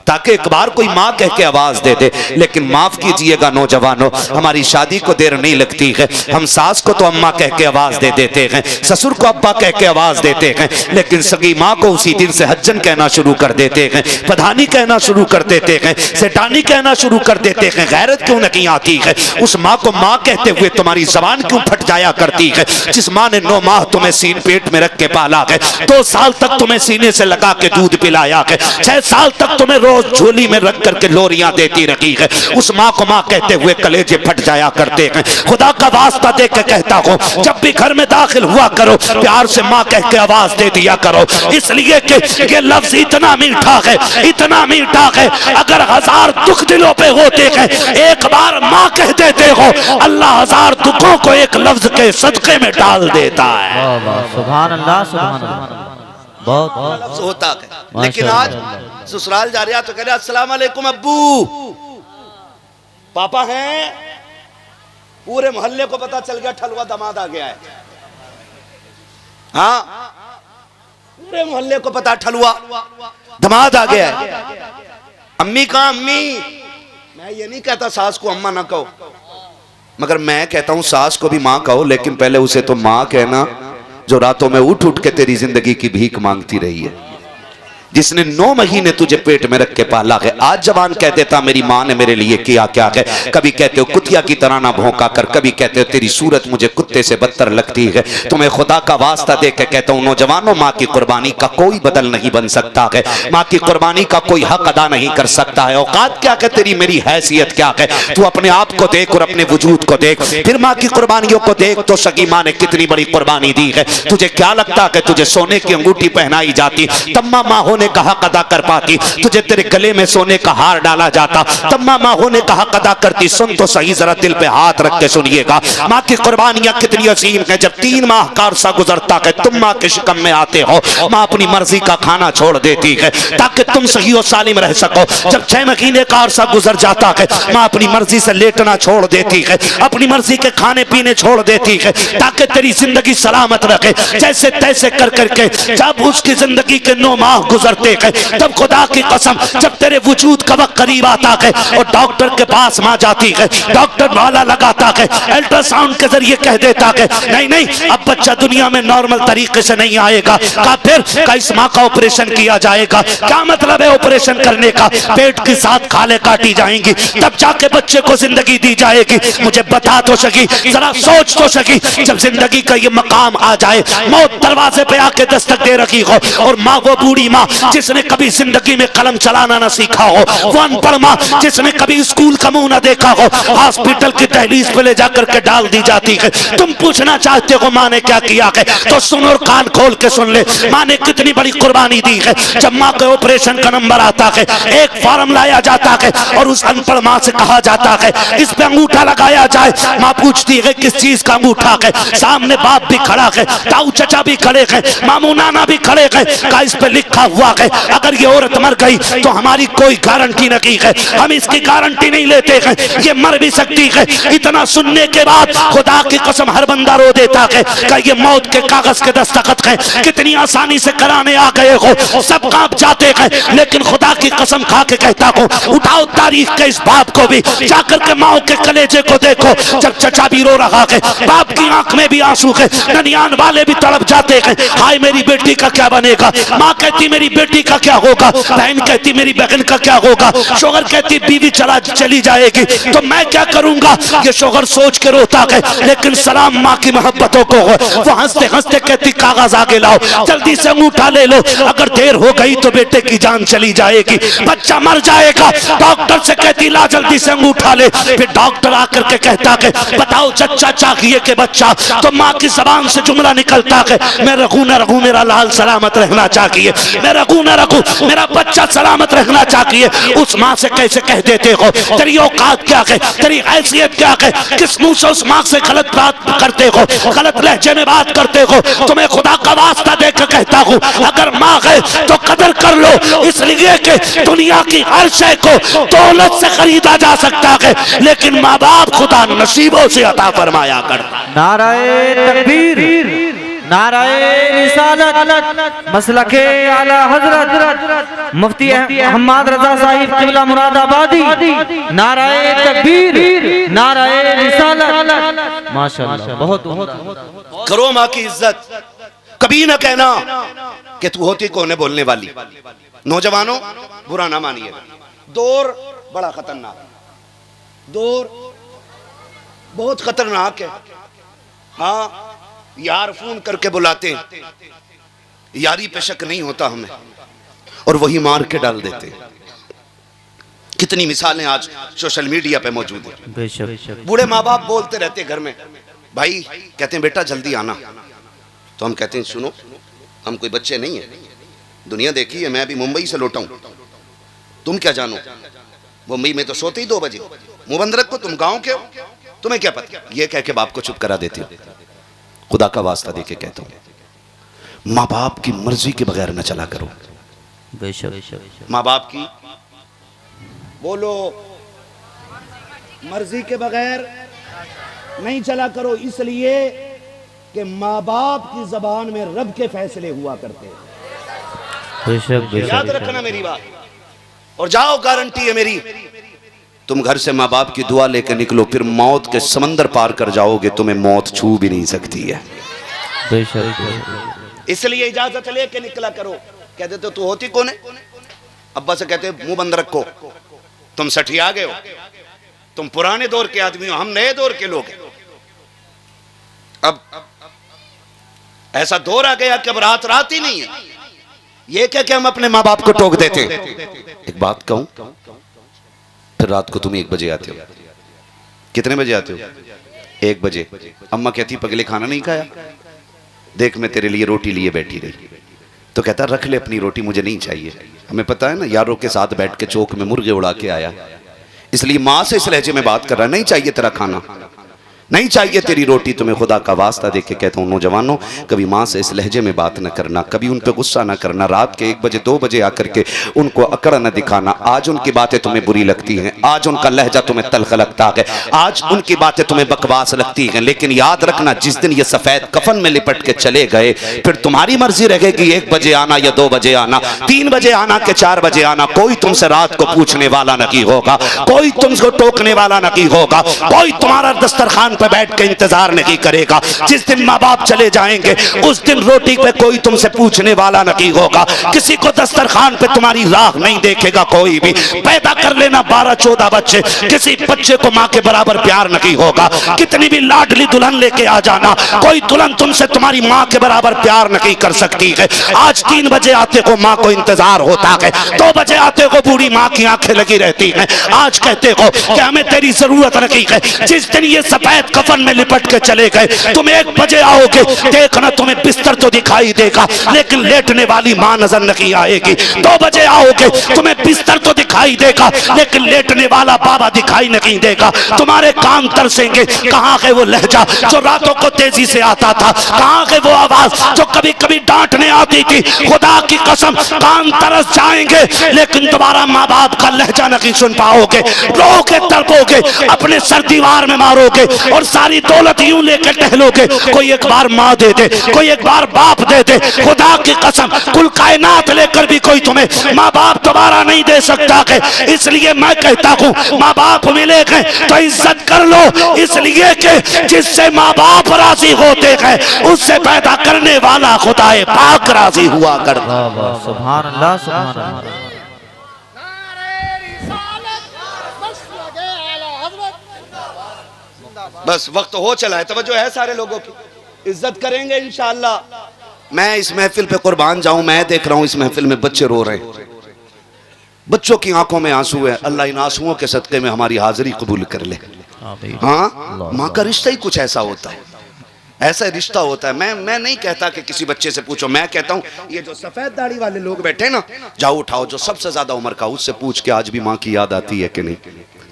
Speaker 1: ताकि एक बार कोई माँ कह के आवाज दे दे। लेकिन माफ कीजिएगा नौजवानों, हमारी शादी को देर नहीं लगती है। हम सास को तो अम्मा कह के आवाज दे देते हैं, ससुर को अब्बा कह के आवाज देते हैं, लेकिन सगी माँ को उसी दिन से हज्जन कहना शुरू कर देते हैं, पधानी कहना शुरू कर देते हैं, सेठानी कहना शुरू कर देते हैं। गैरत क्यों नहीं आती है? उस माँ को माँ कहते हुए तुम्हारी जबान क्यों फट जाया करती है? जिस माँ ने 9 माह तुम्हें सीन पेट में रख के पाला है, 2 साल तक तुम्हें सीने से लगा के दूध पिलाया है, 6 साल तक तुम्हें रोज झोली में रख करके लोरियां देती रही है। उस माँ को माँ कहते हुए कलेजे फट जाया करते हैं। खुदा का वास्ता दे के कहता हूँ, जब भी घर में दाखिल हुआ करो प्यार से माँ कह के आवाज दे दिया करो, इसलिए कि ये लफ्ज इतना मीठा है, इतना मीठा है। अगर 1000 दुख दिलों पे होते हैं, एक बार माँ कह देते हो, अल्लाह 1000 दुखों को एक लफ्ज के सदके में डाल देता है।
Speaker 2: वाह वाह, सुभान अल्लाह, सुभान अल्लाह। बहुत
Speaker 1: लफ्ज होता है। लेकिन आज ससुराल जा रहा तो कह रहा अस्सलाम वालेकुम अब्बू, पापा हैं, पूरे मोहल्ले को पता चल गया ठलुआ दामाद आ गया है। हाँ, पूरे मोहल्ले को पता ठलुआ दामाद आ गया है। अम्मी कहाँ? अम्मी, मैं ये नहीं कहता सास को अम्मा ना कहो, मगर मैं कहता हूं सास को भी मां कहो, लेकिन पहले उसे तो मां कहना जो रातों में उठ उठ के तेरी जिंदगी की भीख मांगती रही है, जिसने 9 महीने तुझे पेट में रख के पाला है। आज जवान कह देता मेरी माँ ने मेरे लिए किया क्या है। कभी कहते हो कुतिया की तरह ना भौंका कर, कभी कहते हो तेरी सूरत मुझे कुत्ते से बदतर लगती है। तुम्हें खुदा का वास्ता दे के कहता हूँ नौजवानों, माँ की कुर्बानी का कोई बदल नहीं बन सकता है, माँ की कुर्बानी का कोई हक अदा नहीं कर सकता है। औकात क्या है तेरी, मेरी हैसियत क्या है, तू अपने आप को देख और अपने वजूद को देख, फिर माँ की कुर्बानियों को देख तो सगी माँ ने कितनी बड़ी कुर्बानी दी है। तुझे क्या लगता है तुझे सोने की अंगूठी पहनाई जाती तब माँ होने का हक अदा कर पाती? तुझे तेरे गले में सोने का हार डाला जाता तब माँ होने का हक अदा करती? सुन तो सही, जरा दिल पे हाथ रख के सुनिएगा, माँ की कुर्बानियां कितनी अजीम है। जब 3 माह का अरसा गुजरता है, तुम माँ के शिकम में आते हो, माँ अपनी मर्जी का खाना छोड़ देती है ताकि तुम सही और सालिम रह सको। जब 6 महीने का अरसा गुजर जाता है, माँ अपनी मर्जी से लेटना छोड़ देती है, अपनी मर्जी के खाने पीने छोड़ देती है ताकि तेरी जिंदगी सलामत रखे। जैसे तैसे कर करके जब उसकी जिंदगी के 9 माह गुजरते हैं, तब खुदा की कसम जब तेरे वजूद का वक्त करीब आता है और डॉक्टर के पास मां जाती है, डॉक्टर वाला लगाता है, अल्ट्रासाउंड के जरिए कह देता है नहीं नहीं अब बच्चा दुनिया में नॉर्मल तरीके से नहीं आएगा, का फिर का इस मां का ऑपरेशन किया जाएगा। क्या मतलब है ऑपरेशन करने का? पेट की 7 खाले काटी जाएंगी तब जाके बच्चे को जिंदगी दी जाएगी। मुझे बता तो सकी, जरा सोच तो सकी, जब जिंदगी का ये मकाम आ जाए, मौत दरवाजे पे आके दस्तक दे रखी हो और माँ वो बूढ़ी माँ जिसने कभी जिंदगी में कलम चलाना ना सीखा हो, वो अनपढ़ माँ जिसने कभी स्कूल का मुंह ना देखा हो, हॉस्पिटल की दहलीज पे ले जाकर के डाल दी जाती है। तुम पूछना चाहते हो माँ ने क्या किया है, तो सुन और कान खोल के सुन ले, माँ ने कितनी बड़ी कुर्बानी दी है। जब माँ के ऑपरेशन का नंबर आता है, एक फॉर्म लाया जाता है और उस अनपढ़ माँ से कहा जाता है इस पे अंगूठा लगाया जाए। माँ पूछती है किस चीज का अंगूठा है? सामने बाप भी खड़ा है, ताऊ चचा भी खड़े हैं, मामू नाना भी खड़े हैं, का इस पे लिखा हुआ है अगर ये औरत मर गई तो हमारी कोई गारंटी नहीं है, हम इसकी गारंटी नहीं लेते हैं, ये मर भी सकती है। इतना सुनने के बाद खुदा की कसम हर बंदा रो देता है कि ये मौत के कागज के दस्तखत हैं, कितनी आसानी से कराने आ गए हो, सब कांप जाते हैं। लेकिन खुदा की कसम खा के कहता हूँ उठाओ तारीख के इस बाप को भी, जाकर के माओ के कलेजे को देखो। जब चचा भी रो रहा है, बाप की आंख में भी आंसू है, ननियान वाले भी तड़प जाते हैं, हाय मेरी बेटी का क्या बनेगा। माँ कहती मेरी बेटी का क्या होगा, बहन कहती मेरी बहन का क्या होगा, शोहर कहती बीवी चली जाएगी तो मैं क्या करूंगा। ये शोहर सोच के रोता है, लेकिन सलाम माँ की मोहब्बतों को वो हंसते हंसते कहती कागज आगे लाओ, जल्दी से अंगूठा ले लो, अगर देर हो गई तो बेटे की जान चली जाएगी, बच्चा मर जाएगा। डॉक्टर से कहती ला जल्दी से अंगूठा ले। फिर डॉक्टर आकर के कहता है बताओ चचा चाहिए कि बच्चा, तो माँ की जबान से जुमला निकलता है मैं रखूं न रखूं मेरा लाल सलामत रहना चाहिए, मैं रखूं न रखूं मेरा बच्चा सलामत रहना चाहिए। उस माँ से कैसे कह देते हो? तेरी औकात क्या है, तेरी हैसियत क्या है, किस मुंह से उस माँ से गलत बात करते हो, गलत लहजे में बात करते हो। तुम्हें खुदा का वास्ता देकर कहता हूँ अगर माँ है तो कदर कर लो, इसलिए कि दुनिया की हर शय को दौलत से खरीदा जा सकता है, लेकिन माँ बाप खुदा नसीबों से अता फरमाया करता।
Speaker 2: नाराए तकबीर, नाराए रिसालत, मसलके आला हजरत मुफ्ती मोहम्मद रजा साहिब किबला मुरादाबादी, नाराए तकबीर, नाराए रिसालत। माशाअल्लाह, बहुत
Speaker 1: करो माँ की इज्जत, कभी ना कहना कि तू होती कौन है बोलने वाली। नौजवानों बुरा ना मानिए, दौर बड़ा खतरनाक, दौर बहुत खतरनाक है। हाँ, यार फोन करके बुलाते, यारी पे शक नहीं होता हमें, और वही मार के डाल देते। कितनी मिसालें आज सोशल मीडिया पे मौजूद है।
Speaker 2: बेशक
Speaker 1: बूढ़े माँ बाप बोलते रहते घर में, भाई कहते हैं बेटा जल्दी आना, तो हम कहते हैं सुनो हम कोई बच्चे नहीं है, दुनिया देखी है, मैं अभी मुंबई से लौटा हूं, तुम क्या जानो, मुंबई में तो सोते ही 2 बजे, मुंह बंद रखो, तुम गांव के हो, तुम्हें क्या पता। ये कह के बाप को चुप करा देती हो। खुदा का वास्ता देके कहता हूं माँ बाप की मर्जी के बगैर न चला करो।
Speaker 2: बेशक
Speaker 1: माँ बाप की बोलो मर्जी के बगैर नहीं चला करो, इसलिए कि माँ बाप की जबान में रब के फैसले हुआ करते हैं।
Speaker 2: बेशक
Speaker 1: याद रखना मेरी बात, और जाओ गारंटी है मेरी, तुम घर से माँ बाप की दुआ लेकर निकलो, फिर मौत के समंदर पार कर जाओगे, तुम्हें मौत छू भी नहीं सकती है।
Speaker 2: बेशक
Speaker 1: इसलिए इजाजत लेके निकला करो। कह देते तू होती कौन है, अब्बा से कहते मुंह बंद रखो, तुम सठिया गए हो, तुम पुराने दौर के आदमी हो, हम नए दौर के लोग हैं। अब ऐसा दौर आ गया कि अब रात रात ही नहीं है, ये क्या कि हम अपने माँ बाप को टोक देते हैं। एक बात कहूं, फिर रात को तुम 1 बजे आते हो, कितने बजे आते हो, 1 बजे। अम्मा कहती पगले खाना नहीं खाया, देख मैं तेरे लिए रोटी लिए बैठी रही, तो कहता रख ले अपनी रोटी, मुझे नहीं चाहिए। हमें पता है ना यारों के साथ बैठ के चौक में मुर्गे उड़ा के आया, इसलिए माँ से इस लहजे में बात कर रहा है, नहीं चाहिए तेरा खाना, नहीं चाहिए तेरी रोटी, तुम्हें खुदा का वास्ता देके कहता हूँ नौजवानों, कभी माँ से इस लहजे में बात न करना, कभी उन पे गुस्सा न करना, रात के 1 बजे 2 बजे आकर के उनको अकड़ न दिखाना। आज उनकी बातें तुम्हें बुरी लगती हैं, आज उनका लहजा तुम्हें तल्ख लगता है, आज उनकी बातें तुम्हें बकवास लगती हैं, लेकिन याद रखना जिस दिन ये सफेद कफन में लिपट के चले गए, फिर तुम्हारी मर्जी रहेगी 1 बजे आना या 2 बजे आना, 3 बजे आना कि 4 बजे आना, कोई तुमसे रात को पूछने वाला नहीं होगा, कोई तुमको टोकने वाला नहीं होगा, कोई तुम्हारा दस्तरखान पे बैठ के इंतजार नहीं करेगा। जिस दिन माँ बाप चले जाएंगे उस दिन रोटी पे कोई तुमसे पूछने वाला नहीं होगा, किसी को दस्तरखान पे तुम्हारी राह नहीं देखेगा कोई भी। पैदा कर लेना 12-14 बच्चे, किसी बच्चे को माँ के बराबर प्यार नहीं होगा, कितनी भी लाडली दुल्हन लेके आ जाना, कोई दुल्हन तुमसे तुम्हारी माँ के बराबर प्यार नहीं कर सकती है। आज 3 बजे आते को माँ को इंतजार होता है, 2 बजे आते को बूढ़ी माँ की आंखें लगी रहती हैं, आज कहते हो कि हमें तेरी जरूरत नहीं है। जिस दिन ये सफेद कफन में लिपट के चले गए, तुम 1 बजे आओगे, देखना तुम्हें बिस्तर तो दिखाई देगा लेकिन लेटने वाली मां नजर नहीं आएगी। 2 बजे आओगे, तुम्हें बिस्तर तो दिखाई देगा लेकिन लेटने वाला बाबा दिखाई नहीं देगा। तुम्हारे कान तरसेंगे, कहां है वो लहजा जो रातों को तेजी से आता था, कहां है वो आवाज जो कभी कभी डांटने आती थी। खुदा की कसम कान तरस जाएंगे लेकिन दोबारा माँ बाप का लहजा नहीं सुन पाओगे, रोके तड़पोगे, अपने सर दीवार में मारोगे और सारी दौलत यूं लेकर टहलोगे। कोई एक बार माँ दे दे, कोई एक बार बाप दे दे, खुदा की कसम कुल कायनात लेकर भी कोई तुम्हें माँ बाप दोबारा नहीं दे सकता है। इसलिए मैं कहता हूँ माँ बाप मिले गए तो इज्जत कर लो, इसलिए कि जिससे माँ बाप राजी होते हैं उससे पैदा करने वाला खुदाए पाक राजी हुआ कर।
Speaker 2: सुभान अल्लाह सुभान अल्लाह।
Speaker 3: नारे रिसालत बस लगे आला हज़रत।
Speaker 1: बस वक्त हो चला है, तवज्जो है सारे लोगों की, इज्जत करेंगे इंशाअल्लाह। मैं इस महफिल पे कुर्बान जाऊं, मैं देख रहा हूं इस महफिल में बच्चे रो रहे हैं, बच्चों की आंखों में आंसू है। अल्लाह इन आंसुओं के सदके में हमारी हाजिरी कबूल कर ले। हाँ, माँ का रिश्ता ही कुछ ऐसा होता है, ऐसा रिश्ता होता है। मैं नहीं कहता कि किसी बच्चे से पूछो, मैं कहता हूँ ये जो सफेद दाढ़ी वाले लोग बैठे ना, जाओ उठाओ जो सबसे ज्यादा उम्र का, उससे पूछ के आज भी माँ की याद आती है कि नहीं।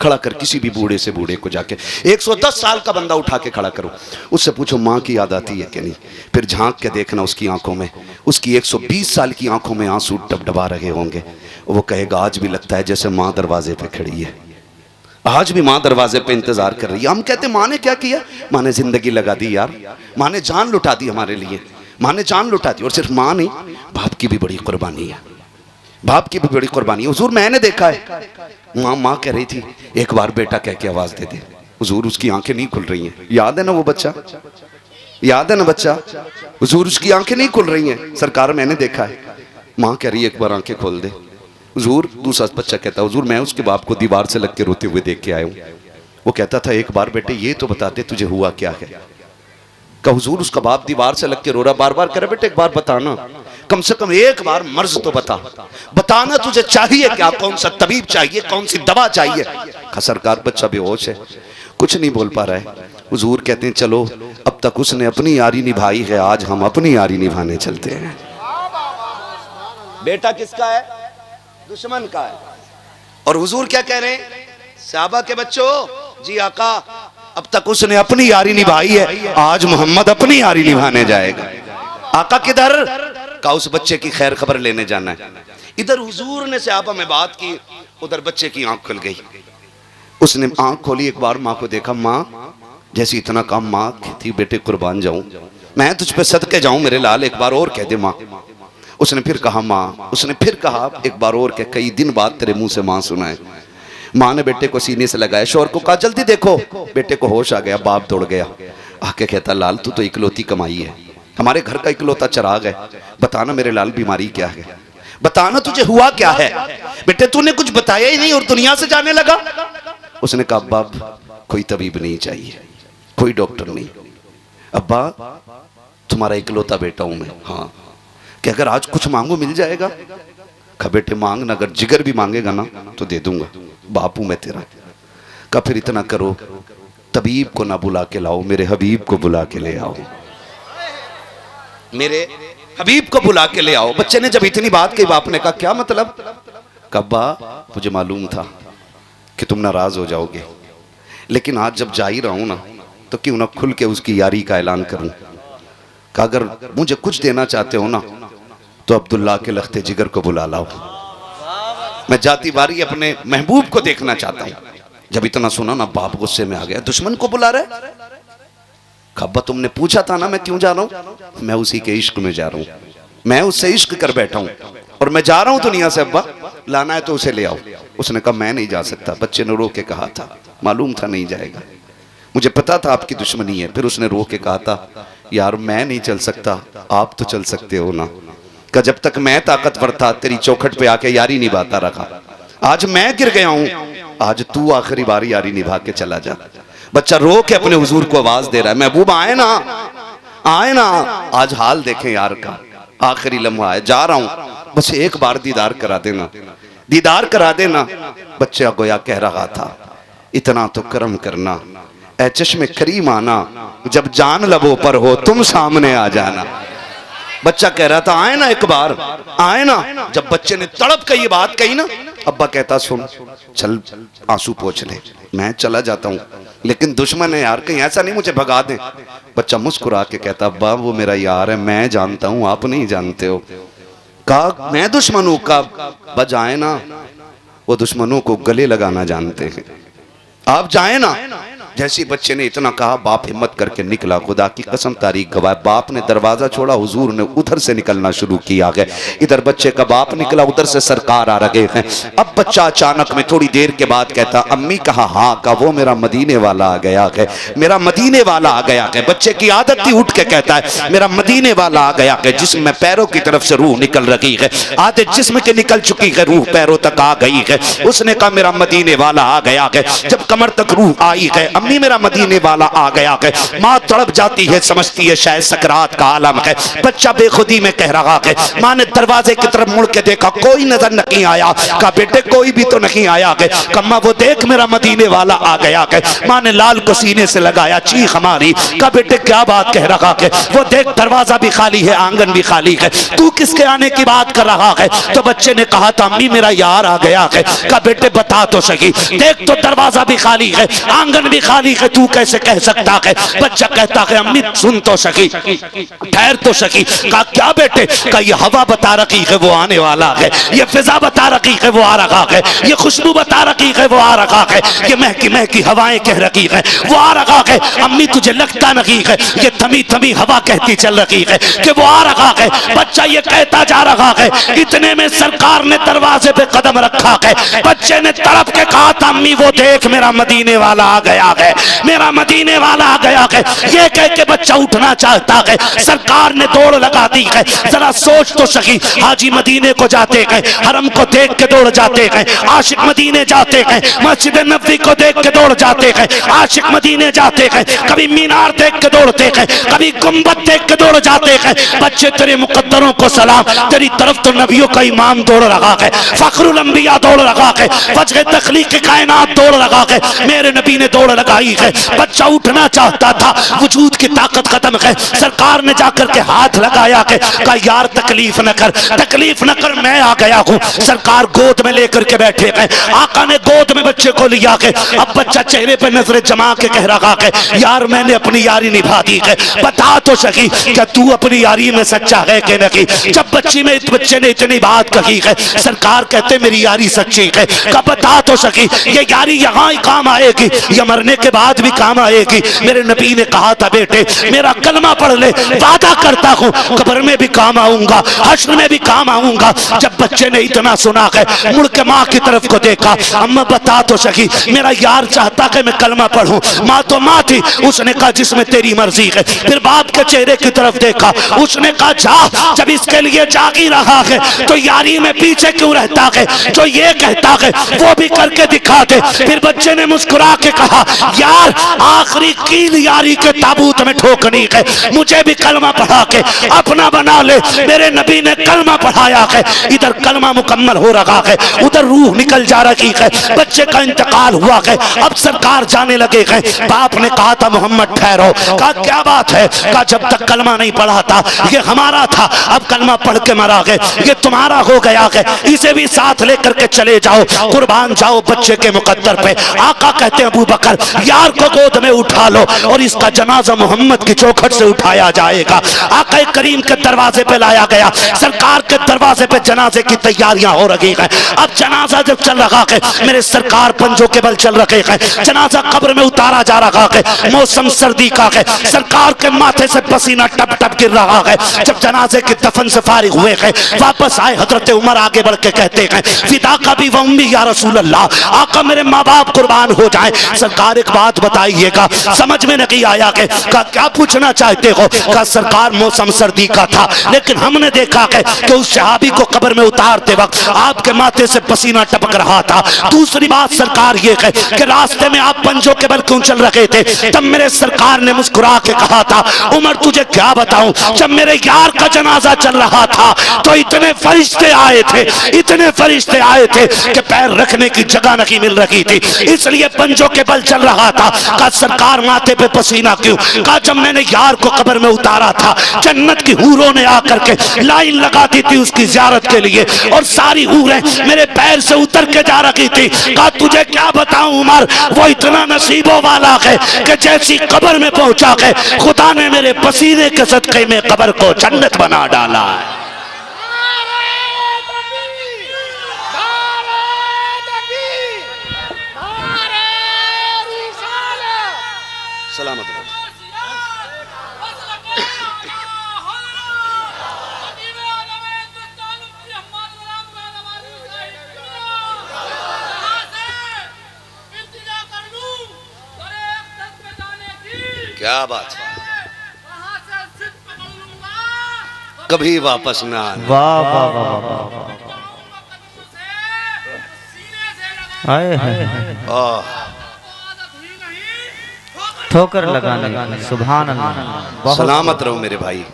Speaker 1: खड़ा कर किसी भी बूढ़े से बूढ़े को जाके, 110 साल का बंदा उठा के खड़ा करो, उससे पूछो माँ की याद आती है कि नहीं। फिर झांक के देखना उसकी आंखों में, उसकी 120 साल की आंखों में आंसू डबडबा रहे होंगे। वो कहेगा आज भी लगता है जैसे माँ दरवाजे पे खड़ी है, आज भी माँ दरवाजे पे इंतजार कर रही है। हम कहते माँ ने क्या किया, माँ ने जिंदगी लगा दी यार, माँ ने जान लुटा दी हमारे लिए, माँ ने जान लुटा दी। और सिर्फ माँ नहीं, बाप की भी बड़ी कुर्बानी है, बाप की भी बड़ी कुर्बानी है। हुजूर मैंने देखा है, माँ कह रही थी एक बार बेटा कह के आवाज दे दे, हुजूर उसकी आंखें नहीं खुल रही हैं। याद है ना वो बच्चा, याद है ना बच्चा, हुजूर उसकी आंखें नहीं खुल रही हैं। सरकार मैंने देखा है, माँ कह रही है एक बार आंखें खोल दे। हुजूर, दूसरा बच्चा कहता हुजूर मैं उसके बाप को दीवार से लग के रोते हुए देख के आया हूँ। वो कहता था एक बार बेटे ये तो बताते तुझे हुआ क्या है। कहा हुजूर उसका बाप दीवार से लग के रो रहा, बार बार कह रहा बेटे एक बार बताना। कम से कम एक बार मर्ज तो बताना तुझे चाहिए क्या, कौन सा तबीब चाहिए, कौन सी दवा चाहिए। कहा सरकार बच्चा बेहोश है, कुछ नहीं बोल पा रहा है। हुजूर कहते हैं चलो, अब तक उसने अपनी यारी निभाई है, आज हम अपनी यारी निभाने चलते हैं। बेटा किसका है? दुश्मन का है। और हुजूर क्या कह रहे हैं? सहाबा के बच्चों, जी आका, अब तक उसने अपनी यारी निभाई है, आज मोहम्मद अपनी यारी निभाने जाएगा। आका किधर? का उस बच्चे की खैर खबर लेने जाना है। इधर हुजूर ने सहाबा में बात की, उधर बच्चे की आंख खुल गई। उसने आंख खोली, एक बार माँ को देखा। माँ जैसे इतना काम माँ थी, बेटे कुर्बान जाऊं, मैं तुझ पे सदके जाऊं मेरे लाल, एक बार और कह दे माँ। उसने फिर कहा माँ, उसने फिर कहा एक बार और, कह कई दिन बाद तेरे मुंह से माँ सुना है। माँ ने बेटे को सीने से लगाया, शोर को कहा जल्दी देखो। बेटे को होश आ गया, बाप दौड़ गया, आके कहता लाल तू तो इकलौती कमाई है, हमारे घर का इकलौता चिराग है, बताना मेरे लाल बीमारी क्या है, बताना तुझे हुआ क्या है। बेटे तूने कुछ बताया ही नहीं और दुनिया से जाने लगा। उसने कहा बाप कोई तबीब नहीं चाहिए, कोई डॉक्टर नहीं, अब्बा तुम्हारा इकलौता बेटा हूं मैं। हाँ, कि अगर आज कुछ मांगो मिल जाएगा। कहा बेटे मांगना, अगर जिगर भी मांगेगा ना तो दे दूंगा, बापू मैं तेरा। कहा फिर इतना करो, तबीब को ना बुला के लाओ, मेरे हबीब को बुला के ले आओ, मेरे हबीब को बुला के ले आओ। बच्चे ने जब इतनी बात कही, बाप ने कहा क्या मतलब? कब्बा मुझे मालूम था कि तुम नाराज हो जाओगे, लेकिन आज जब जा ही रहा हूं ना तो क्यों ना खुल के उसकी यारी का ऐलान करूं। कहा अगर मुझे कुछ देना चाहते हो ना तो अब्दुल्ला के लख्ते जिगर को बुला लाओ, मैं जाती बारी अपने महबूब को देखना चाहता हूं। जब इतना सुना ना बाप गुस्से में आ गया, दुश्मन को बुला रहे। खब्बा तुमने पूछा था ना मैं क्यों जा रहा हूं, मैं उसी के इश्क में जा रहा हूं, मैं उससे इश्क कर बैठा हूं और मैं जा रहा हूं दुनिया से। अब्बा लाना है तो उसे ले आओ। उसने कहा मैं नहीं जा सकता। बच्चे ने रो के कहा था, मालूम था नहीं जाएगा, मुझे पता था आपकी दुश्मनी है। फिर उसने रो के कहा था यार मैं नहीं चल सकता, आप तो चल सकते हो ना। का जब तक मैं ताकतवर था तेरी चौखट पे आके यारी निभाता रखा, आज मैं गिर गया हूं, आज तू आखिरी बार यारी निभा के चला जा। बच्चा रो के अपने हुजूर को आवाज दे रहा है, महबूब आए ना, आए ना, आज हाल देखें यार का, आखिरी लम्हा है, जा रहा हूं, बस एक बार दीदार करा देना, दीदार करा देना। बच्चा गोया कह रहा था इतना तो करम करना, ऐ चश्मे करीम आना, जब जान लबों पर हो तुम सामने आ जाना। बच्चा कह रहा था आए ना एक बार, आए ना। जब बच्चे ने तड़प के ये बात कही ना, अब्बा कहता सुन चल आंसू पोंछ ले, मैं चला जाता हूँ, लेकिन दुश्मन है यार, कहीं ऐसा नहीं मुझे भगा दे। बच्चा मुस्कुरा के कहता अब्बा वो मेरा यार है, मैं जानता हूँ आप नहीं जानते हो। कहा मैं दुश्मन हूँ? का बस जाए ना, वो दुश्मनों को गले लगाना जानते हैं, आप जाए ना। जैसे बच्चे ने इतना कहा बाप हिम्मत करके निकला, खुदा की कसम तारीख गवाह, बाप ने दरवाजा छोड़ा, हुजूर ने उधर से निकलना शुरू किया है। इधर बच्चे का बाप निकला, उधर से सरकार आ रहे हैं। अब बच्चा अचानक में थोड़ी देर के बाद कहता अम्मी कहा हाँ, का वो मेरा मदीने वाला आ गया है, मेरा मदीने वाला आ गया है। बच्चे की आदत थी उठ के कहता है मेरा मदीने वाला आ गया है, जिसम में पैरों की तरफ से रूह निकल रही है, आधे जिस्म के निकल चुकी है, रूह पैरों तक आ गई है। उसने कहा मेरा मदीने वाला आ गया है। जब कमर तक रूह आई है, अम्मी मेरा मदीने वाला आ गया है। माँ तड़प जाती है, समझती है शायद सकरात का आलम है। बच्चा बेखुदी में कह रहा है। माँ ने दरवाजे की तरफ मुड़ के देखा, कोई नजर नहीं आया। कहा बेटे कोई भी तो नहीं आया है। कम्मा वो देख मेरा मदीने वाला आ गया है। माँ ने लाल को सीने से लगाया, चीख मारी। कहा बेटे क्या बात कह रहा है? वो देख दरवाजा भी खाली है, आंगन भी खाली है, तू किसके आने की बात कर रहा है? तो बच्चे ने कहा था अम्मी मेरा यार आ गया है। कहा बेटे बता तो सही, देख तो दरवाजा भी खाली है, आंगन भी खाली है, तू कैसे कह सकता है? बच्चा कहता है अम्मी सुन तो सकी, ठहर तो सकी। कहा क्या बेटे? कहा ये हवा बता रही है वो आने वाला है, ये फिजा बता रही है वो आ रहा है, ये खुशबू बता रही है वो आ रहा है, ये महकी महकी हवाएं कह रही है वो आ रहा है। अम्मी तुझे लगता नहीं है ये थमी थमी हवा कहती चल रही है कि वो आ रहा है? बच्चा ये कहता जा रहा है, इतने में सरकार ने दरवाजे पे कदम रखा है। बच्चे ने तड़प के कहा था अम्मी वो देख मेरा मदीने वाला आ गया है। है, मेरा मदीने वाला आ गया है। ये कह के बच्चा उठना चाहता है, सरकार ने दौड़ लगा दी है। जरा सोच तो सही, हाजी मदीने को जाते हैं, हरम को देख के दौड़ जाते हैं, आशिक मदीने जाते हैं, मस्जिद नबवी को देख के दौड़ जाते हैं, आशिक मदीने जाते हैं, कभी मीनार देख के दौड़ते हैं, कभी गुंबद देख के दौड़ जाते हैं। बच्चे तेरे मुकद्दरों को सलाम, तेरी तरफ तो नबियों का इमाम दौड़ रहा है, फखरुल अंबिया दौड़ रहा है, वजह तखलीक कायनात दौड़ रहा है, मेरे नबी ने दौड़ लगाई है। बच्चा उठना चाहता था, वजूद की ताकत खत्म है। सरकार ने जाकर के हाथ लगाया के कहा यार तकलीफ न कर, तकलीफ न कर, मैं आ गया हूँ। सरकार गोद में लेकर के बैठे गए, आका ने गोद में बच्चे को लिया के, अब बच्चा चेहरे पे नजरें जमा के कह रहा है यार मैंने अपनी यारी निभा दी है, बता तो सकी क्या तू अपनी यारी में सच्चा है कि नहीं। जब बच्चे ने इतनी बात कही है, सरकार कहते मेरी यारी सच्ची है, कहा बता तो सकी ये यारी यहाँ ही काम आएगी या मरने के बाद भी काम आएगी। मेरे नबी ने कहा था बेटे मेरा कलमा पढ़ ले, वादा करता हूँ कब्र में भी काम आऊंगा, हश्र में भी काम आऊंगा। जब बच्चे ने इतना सुना है, मुड़ के माँ की तरफ को देखा, अम्मा बता तो सकी मेरा यार चाहता है मैं कलमा पढ़ूं। माँ तो माँ थी, उसने कहा जिसमें तेरी मर्जी है। फिर बाप के चेहरे की तरफ देखा, उसने कहा जा, जब इसके लिए जाग ही रहा है तो यारी में पीछे क्यों रहता है, जो ये कहता है वो भी करके दिखा दे। फिर बच्चे ने मुस्कुरा के कहा यार आखिरी कील यारी के ताबूत में ठोकनी है, मुझे भी कलमा पढ़ा के अपना बना ले। मेरे नबी ने कलमा पढ़ाया है, इधर कलमा मुकम्मल हो रहा है, उधर रूह निकल जा रही है, बच्चे का इंतकाल हुआ है। अब सरकार जाने लगे हैं, बाप ने कहा था मोहम्मद ठहरो, कहा क्या बात है, कहा जब तक कलमा नहीं पढ़ा था ये हमारा था, अब कलमा पढ़ के मरा है, ये तुम्हारा हो गया है, इसे भी साथ लेकर के चले जाओ, कुर्बान जाओ बच्चे के मुकद्दर पे। आका कहते हैं अबू बकर यार को गोद में उठा लो और इसका जनाजा मोहम्मद की चौखट से उठाया जाएगा। आका करीम के दरवाजे पे लाया गया, सरकार के दरवाजे पे जनाजे की तैयारियां हो रही है। अब जनाजा जब चल रहा है, मेरे सरकार पंजों के बल चल रहे हैं, जनाजा कब्र में उतारा जा रहा है, मौसम सर्दी का है, सरकार के माथे से पसीना टप टप गिर रहा है। जब जनाजे के दफन से फारिग हुए हैं, वापस आए, हजरत उमर आगे बढ़ के कहते हैं फिदा का भी वम्मी या रसूल अल्लाह, आका मेरे माँ बाप कुर्बान हो जाए। सरकार एक बात बताइएगा, समझ में नहीं आया कि क्या पूछना चाहते हो। का सरकार मौसम सर्दी का था, लेकिन हमने देखा है कि उस सहाबी को कब्र में उतारते वक्त आपके माथे से पसीना टपक रहा था। दूसरी बात सरकार ये है कि रास्ते में आप पंजों के बल क्यों चल रहे थे। तब मेरे सरकार ने मुस्कुरा के कहा था उमर तुझे क्या बताऊं, जब मेरे यार का जनाजा चल रहा था तो इतने फरिश्ते आए थे, इतने फरिश्ते आए थे कि पैर रखने की जगह नहीं मिल रही थी, इसलिए पंजों के बल चल रहा था। कहा सरकार माथे पे पसीना क्यों, कहा जब मैंने यार को कब्र में उतारा था, जन्नत की हूरों ने आकर के लाइन लगा दी थी उसकी ज़ियारत के लिए, और सारी हूरें मेरे पैर से उतर के जा रही थी। कहा तुझे क्या बताऊं उमर, वो इतना नसीबों वाला है कि जैसी कब्र में पहुंचा है, खुदा ने मेरे पसीने के सदक़े में कब्र को जन्नत बना डाला है। सलामत क्या बात है, कभी वापस ना आना।
Speaker 2: वाह वाह वाह वाह, हाय हाय, ठोकर लगाने, सुभान अल्लाह।
Speaker 1: सलामत रहो मेरे भाई,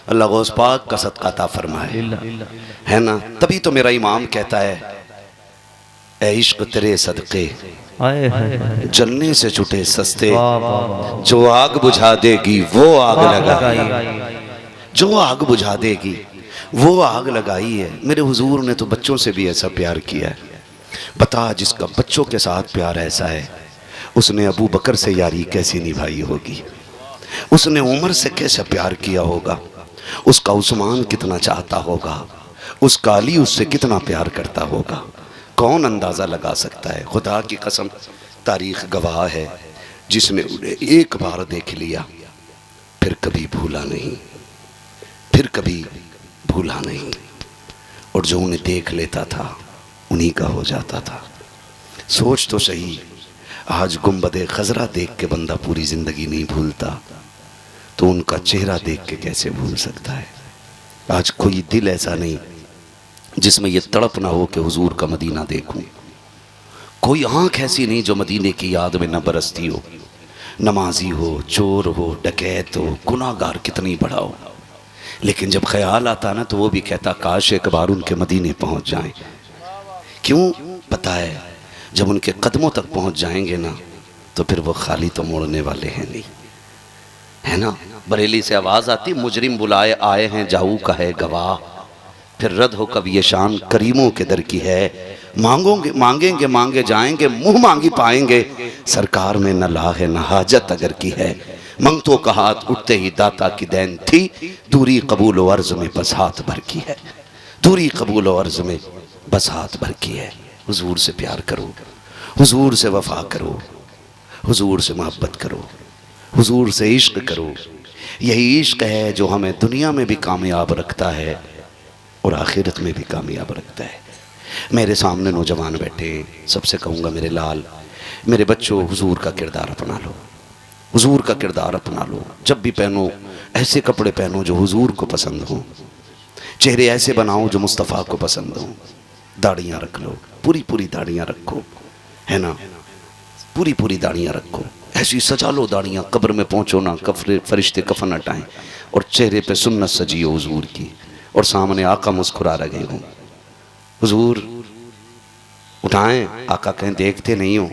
Speaker 1: अल्लाह गौस पाक का सदका अता फरमाए, है ना। तभी तो मेरा इमाम कहता है ऐ इश्क तेरे सदके जलने से छूटे सस्ते, जो आग बुझा देगी वो आग लगाई, जो आग बुझा देगी वो आग लगाई है। मेरे हुजूर ने तो बच्चों से भी ऐसा प्यार किया है। बता जिसका बच्चों के साथ प्यार ऐसा है, उसने अबू बकर से यारी कैसी निभाई होगी, उसने उमर से कैसा प्यार किया होगा, उसका उस्मान कितना चाहता होगा, उसका अली उससे कितना प्यार करता होगा। कौन अंदाज़ा लगा सकता है। खुदा की कसम तारीख़ गवाह है, जिसने उन्हें एक बार देख लिया फिर कभी भूला नहीं, फिर कभी भूला नहीं, और जो उन्हें देख लेता था उन्हीं का हो जाता था। सोच तो सही, आज गुंबदे खजरा देख के बंदा पूरी जिंदगी नहीं भूलता, तो उनका चेहरा देख के कैसे भूल सकता है। आज कोई दिल ऐसा नहीं जिसमें यह तड़प ना हो कि हुजूर का मदीना देखूं। कोई आंख ऐसी नहीं जो मदीने की याद में न बरसती हो। नमाजी हो, चोर हो, डकैत हो, गुनाहगार कितनी बड़ा हो, लेकिन जब ख्याल आता ना तो वो भी कहता काश एक बार उनके मदीने पहुंच जाएं। क्यों? पता है जब उनके कदमों तक पहुंच जाएंगे ना तो फिर वो खाली तो मोड़ने वाले हैं नहीं, है ना। बरेली से आवाज आती, मुजरिम बुलाए आए हैं जाऊ का है गवाह, फिर रद्द हो कब ये शान करीमों के दर की है। मांगोगे मांगेंगे मांगे जाएंगे, मुंह मांगी पाएंगे, सरकार में न ला है न हाजत अगर की है। मंगतों का हाथ उठते ही दाता की देन थी, दूरी कबूल व अर्ज में बस हाथ भर की है। दूरी कबूल व अर्ज में बस हाथ भर की है। हुजूर से प्यार करो, हुजूर से वफा करो, हुजूर से मोहब्बत करो, हुजूर से इश्क करो। यही इश्क है जो हमें दुनिया में भी कामयाब रखता है और आखिरत में भी कामयाब रखता है। मेरे सामने नौजवान बैठे, सबसे कहूँगा मेरे लाल, मेरे बच्चों, हुजूर का किरदार अपना लो, हुजूर का किरदार अपना लो। जब भी पहनो ऐसे कपड़े पहनो जो हुजूर को पसंद हो, चेहरे ऐसे बनाओ जो मुस्तफ़ा को पसंद हो। दाढ़ियाँ रख लो, पूरी पूरी दाढ़ियाँ रखो, है ना, पूरी पूरी दाढ़ियाँ रखो, ऐसी सजा लो दाढ़ियाँ, कब्र में पहुँचो ना फरिश्ते कफन हटाएं और चेहरे पे सुन्नत सजी हो हुजूर की, और सामने आका मुस्कुरा रहे हो। हुजूर उठाएं, आका कहें देखते नहीं हो,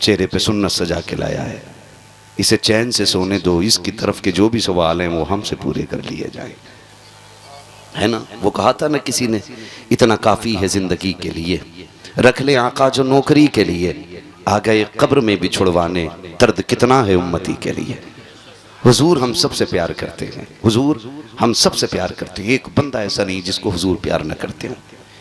Speaker 1: चेहरे पे सुन्नत सजा के लाया है, इसे चैन से सोने दो, इसकी तरफ के जो भी सवाल हैं वो हमसे पूरे कर लिए जाएं, है ना। वो कहा था ना किसी ने, इतना काफ़ी है ज़िंदगी के लिए, रख ले आका जो नौकरी के लिए, आ गए कब्र में भी छुड़वाने, दर्द कितना है उम्मती के लिए। हुजूर हम सबसे प्यार करते हैं, हुजूर हम सबसे प्यार करते हैं। एक बंदा ऐसा नहीं जिसको हुजूर प्यार न करते हो,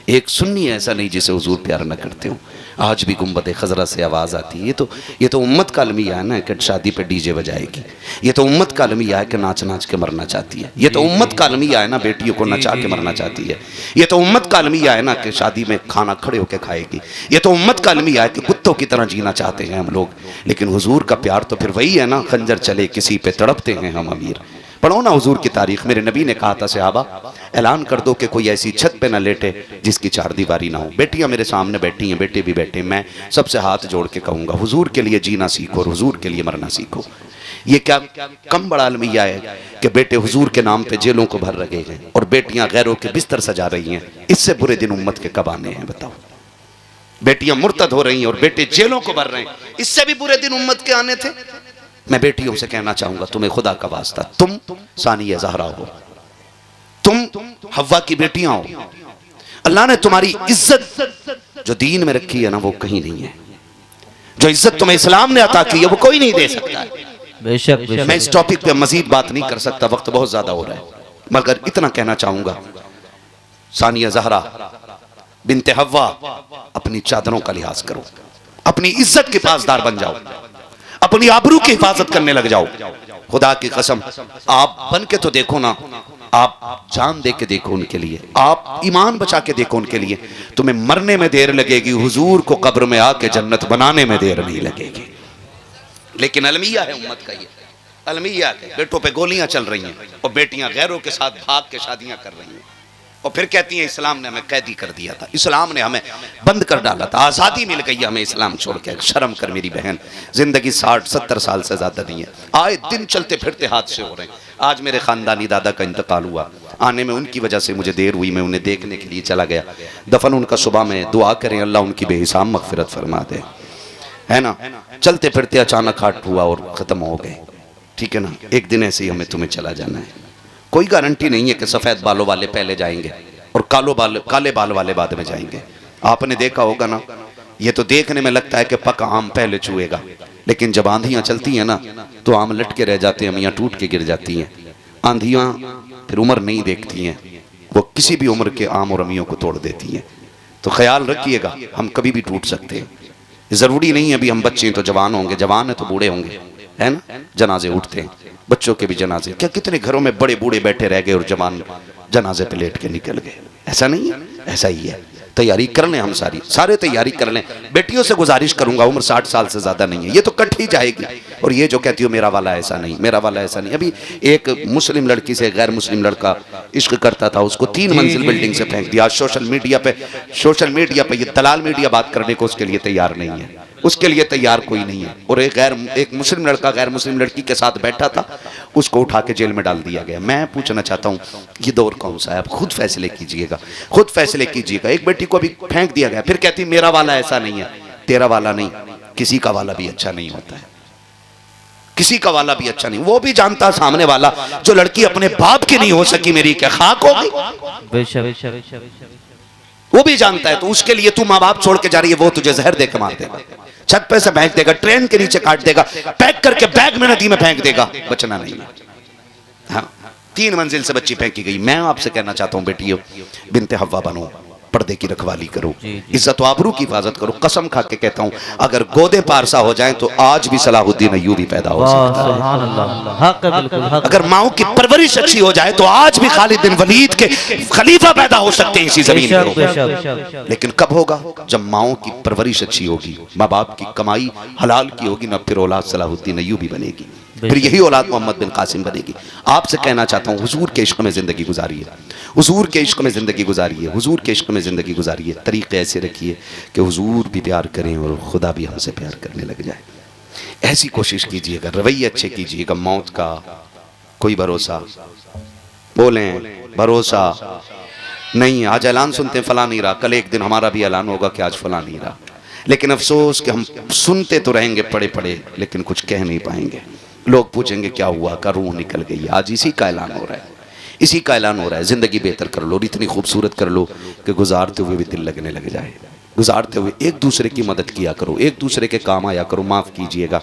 Speaker 1: एक सुन्नी ऐसा नहीं जिसे हुजूर प्यार न करते हो। आज भी गुंबद खजरा से आवाज़ आती है, ये तो उम्मत का अलमिया है ना कि शादी पे डीजे बजाएगी, ये तो उम्मत का अलमिया है कि नाच नाच के मरना चाहती है, ये तो उम्मत का अलमिया है ना बेटियों को नचा के मरना चाहती है, ये तो उम्मत का अलमिया है ना कि शादी में खाना खड़े होकर खाएगी, ये तो उम्मत का अलमिया है कि कुत्तों की तरह जीना चाहते हैं हम लोग। लेकिन हुजूर का प्यार तो फिर वही है ना, खंजर चले किसी पे तड़पते हैं हम अमीर। पढ़ो ना हुजूर की तारीख, मेरे नबी ने कहा था सहाबा ऐलान कर दो कि कोई ऐसी छत पे ना लेटे जिसकी चार दीवारी ना हो। बेटियां मेरे सामने बैठी हैं, बेटे भी बैठे, मैं सबसे हाथ जोड़ के कहूँगा हुजूर के लिए जीना सीखो और हुजूर के लिए मरना सीखो। ये क्या कम बड़ा अलमिया है कि बेटे हुजूर के नाम पे जेलों को भर रहे हैं और बेटियां गैरों के बिस्तर सजा रही हैं। इससे बुरे दिन उम्मत के कब आने हैं बताओ। बेटियां मुर्तद हो रही हैं और बेटे जेलों को भर रहे हैं, इससे भी बुरे दिन उम्मत के आने थे। मैं बेटियों से कहना चाहूंगा, तुम्हें खुदा का वास्ता, तुम सानिया ज़हरा हो, तुम हव्वा की बेटियां हो। अल्लाह ने तुम्हारी इज्जत जो दीन में रखी है ना वो कहीं नहीं है। जो इज्जत तुम्हें इस्लाम ने अता की है वो कोई नहीं दे सकता है।
Speaker 2: बेशक, बेशक।
Speaker 1: मैं इस टॉपिक पे मजीद बात नहीं कर सकता, वक्त बहुत ज्यादा हो रहा है, मगर इतना कहना चाहूंगा, सानिया ज़हरा बिनते हव्वा, अपनी चादरों का लिहाज करो, अपनी इज्जत के पासदार बन जाओ, अपनी आबरू की हिफाजत करने लग जाओ। खुदा की कसम आप बन के तो देखो ना, आप जान दे के देखो उनके लिए, आप ईमान बचा के देखो उनके लिए। तुम्हें मरने में देर लगेगी, हुजूर को कब्र में आके जन्नत बनाने में देर नहीं लगेगी। लेकिन अलमिया है उम्मत का, ये अलमिया है। बेटों पे गोलियां चल रही हैं और बेटियां गैरों के साथ भाग के शादियां कर रही हैं और फिर कहती हैं इस्लाम ने हमें कैदी कर दिया था, इस्लाम ने हमें बंद कर डाला था, आज़ादी मिल गई हमें इस्लाम छोड़ के। शर्म कर मेरी बहन, जिंदगी 60-70 साल से ज़्यादा नहीं है, आए दिन चलते फिरते हादसे हो रहे हैं। आज मेरे ख़ानदानी दादा का इंतकाल हुआ, आने में उनकी वजह से मुझे देर हुई, मैं उन्हें देखने के लिए चला गया। दफन उनका सुबह में, दुआ करें अल्लाह उनकी बेहिसाब मगफिरत फरमा दे, है ना। चलते फिरते अचानक हार्ट हुआ और ख़त्म हो गए, ठीक है ना। एक दिन ऐसे ही हमें तुम्हें चला जाना है, कोई गारंटी नहीं है कि सफ़ेद बालों वाले पहले जाएंगे और काले बाल वाले बाद में जाएंगे। आपने देखा होगा ना, ये तो देखने में लगता है कि पका आम पहले चुएगा, लेकिन जब आंधियां चलती हैं ना तो आम लटके रह जाते हैं, मियाँ टूट के गिर जाती हैं। आंधियां फिर उम्र नहीं देखती हैं, वो किसी भी उम्र के आम और अमियों को तोड़ देती हैं। तो ख्याल रखिएगा, हम कभी भी टूट सकते हैं। ज़रूरी नहीं है अभी हम बच्चे हैं तो जवान होंगे, जवान है तो बूढ़े होंगे, है ना। जनाजे उठते हैं, बच्चों के भी जनाजे, क्या कितने घरों में बड़े बूढ़े बैठे रह गए और जवान जनाजे पे लेट के निकल गए, ऐसा नहीं है, ऐसा ही है। तैयारी कर लें हम सारे तैयारी कर लें। बेटियों से गुजारिश करूंगा, उम्र 60 साल से ज्यादा नहीं है, ये तो कट ही जाएगी। और ये जो कहती हो मेरा वाला ऐसा नहीं, मेरा वाला ऐसा नहीं। अभी एक मुस्लिम लड़की से गैर मुस्लिम लड़का इश्क करता था, उसको 3 मंजिल बिल्डिंग से फेंक दिया। सोशल मीडिया पे ये दलाल मीडिया बात करने को उसके लिए तैयार नहीं है, उसके लिए तैयार कोई नहीं है। और एक मुस्लिम लड़का गैर मुस्लिम लड़की के साथ बैठा था, उसको उठा के जेल में डाल दिया गया। मैं पूछना चाहता हूँ ये दौर कौन सा है? आप खुद फैसले कीजिएगा, खुद फैसले कीजिएगा। एक बेटी को अभी फेंक दिया गया, फिर कहती मेरा वाला ऐसा नहीं है। तेरा वाला नहीं, किसी का वाला भी अच्छा नहीं होता है, किसी का वाला भी अच्छा नहीं। वो भी जानता सामने वाला, जो लड़की अपने बाप की नहीं हो सकी मेरी क्या खाक होगी, वो भी जानता है। तो उसके लिए तू माँ बाप छोड़ के जा रही है, वो तुझे जहर दे के मार देगा, छत पे से फेंक देगा, ट्रेन के नीचे काट देगा, पैक करके बैग में नदी में फेंक देगा, बचना नहीं है। हाँ, 3 मंजिल से बच्ची फेंकी गई। मैं आपसे कहना चाहता हूँ बेटियों, बिनते हव्वा बनो, पर्दे की रखवाली करो, इज्जत आबरू की हिफाजत करो। कसम खा के कहता हूँ, अगर गोदे पारसा हो जाएं तो आज भी सलाहुद्दीन अय्यूबी पैदा हो सकता है। अगर माओ की परवरिश अच्छी हो जाए तो आज भी खालिद बिन वलीद के खलीफा पैदा हो सकते हैं इसी जमीन पर। लेकिन कब होगा? जब माओ की परवरिश अच्छी होगी, माँ बाप की कमाई हलाल की होगी, न फिर औलाद सलाहुद्दीन अय्यूबी बनेगी, फिर यही औलाद मोहम्मद बिन कासिम बनेगी। आपसे कहना चाहता हूँ, हुजूर के इश्क में जिंदगी गुजारिए, हुजूर के इश्क में जिंदगी गुजारिए, हुजूर के इश्क में जिंदगी गुजारिए। तरीके ऐसे रखिए कि हुजूर भी प्यार करें और खुदा भी हमसे प्यार करने लग जाए। ऐसी कोशिश कीजिएगा, रवैये अच्छे कीजिएगा। मौत का कोई भरोसा, बोलें भरोसा नहीं। आज ऐलान सुनते फला नहीं रहा, कल एक दिन हमारा भी ऐलान होगा कि आज फला नहीं रहा। लेकिन अफसोस कि हम सुनते तो रहेंगे पड़े पड़े, लेकिन कुछ कह नहीं पाएंगे। लोग पूछेंगे क्या हुआ, का रूह निकल गई। आज इसी का ऐलान हो रहा है, इसी का ऐलान हो रहा है। जिंदगी बेहतर कर लो, इतनी खूबसूरत कर लो कि गुजारते हुए भी दिल लगने लग जाए। गुजारते हुए एक दूसरे की मदद किया करो, एक दूसरे के काम आया करो। माफ़ कीजिएगा,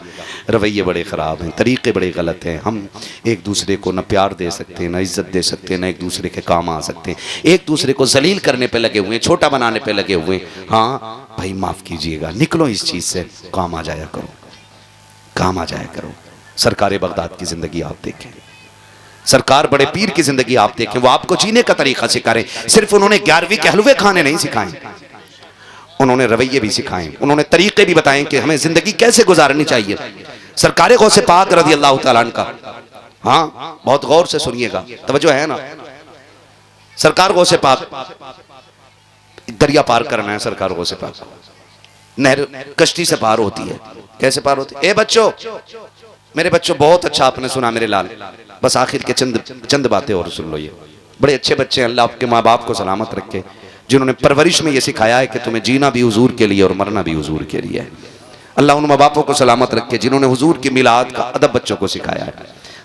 Speaker 1: रवैये बड़े ख़राब हैं, तरीक़े बड़े गलत हैं। हम एक दूसरे को न प्यार दे सकते हैं, न इज़्ज़त दे सकते हैं, न एक दूसरे के काम आ सकते हैं। एक दूसरे को जलील करने पे लगे हुए हैं, छोटा बनाने पे लगे हुए हैं। हाँ भाई माफ़ कीजिएगा, निकलो इस चीज़ से, काम आ जाया करो, काम आ जाया करो। सरकार बगदाद की ज़िंदगी आप देखें, सरकार बड़े पीर की ज़िंदगी आप देखें, वो आपको जीने का तरीका सिखा रहे। सिर्फ उन्होंने 11वीं के हलवे खाने नहीं सिखाए, उन्होंने रवैये भी सिखाए, उन्होंने तरीके भी बताए कि हमें ज़िंदगी कैसे गुजारनी चाहिए। सरकार गौसे पाक रज़ी अल्लाह तआला अन्हु का, हाँ बहुत गौर से सुनिएगा, तवज्जो है ना। सरकार गौसे पाक, दरिया पार करना है सरकार गौसे पाक, नहर कश्ती से पार होती है। कैसे पार होती है? ए बच्चों, मेरे बच्चों, बहुत अच्छा आपने सुना मेरे लाल, बस आखिर के चंद बातें और सुन लो। ये बड़े अच्छे बच्चे हैं, अल्लाह आपके माँ बाप को सलामत रखे, जिन्होंने परवरिश में ये सिखाया है कि तुम्हें जीना भी हुजूर के लिए और मरना भी हुजूर के लिए है। अल्लाह उन माँ बापों को सलामत रखे जिन्होंने हुजूर की मिलाद का अदब बच्चों को सिखाया है।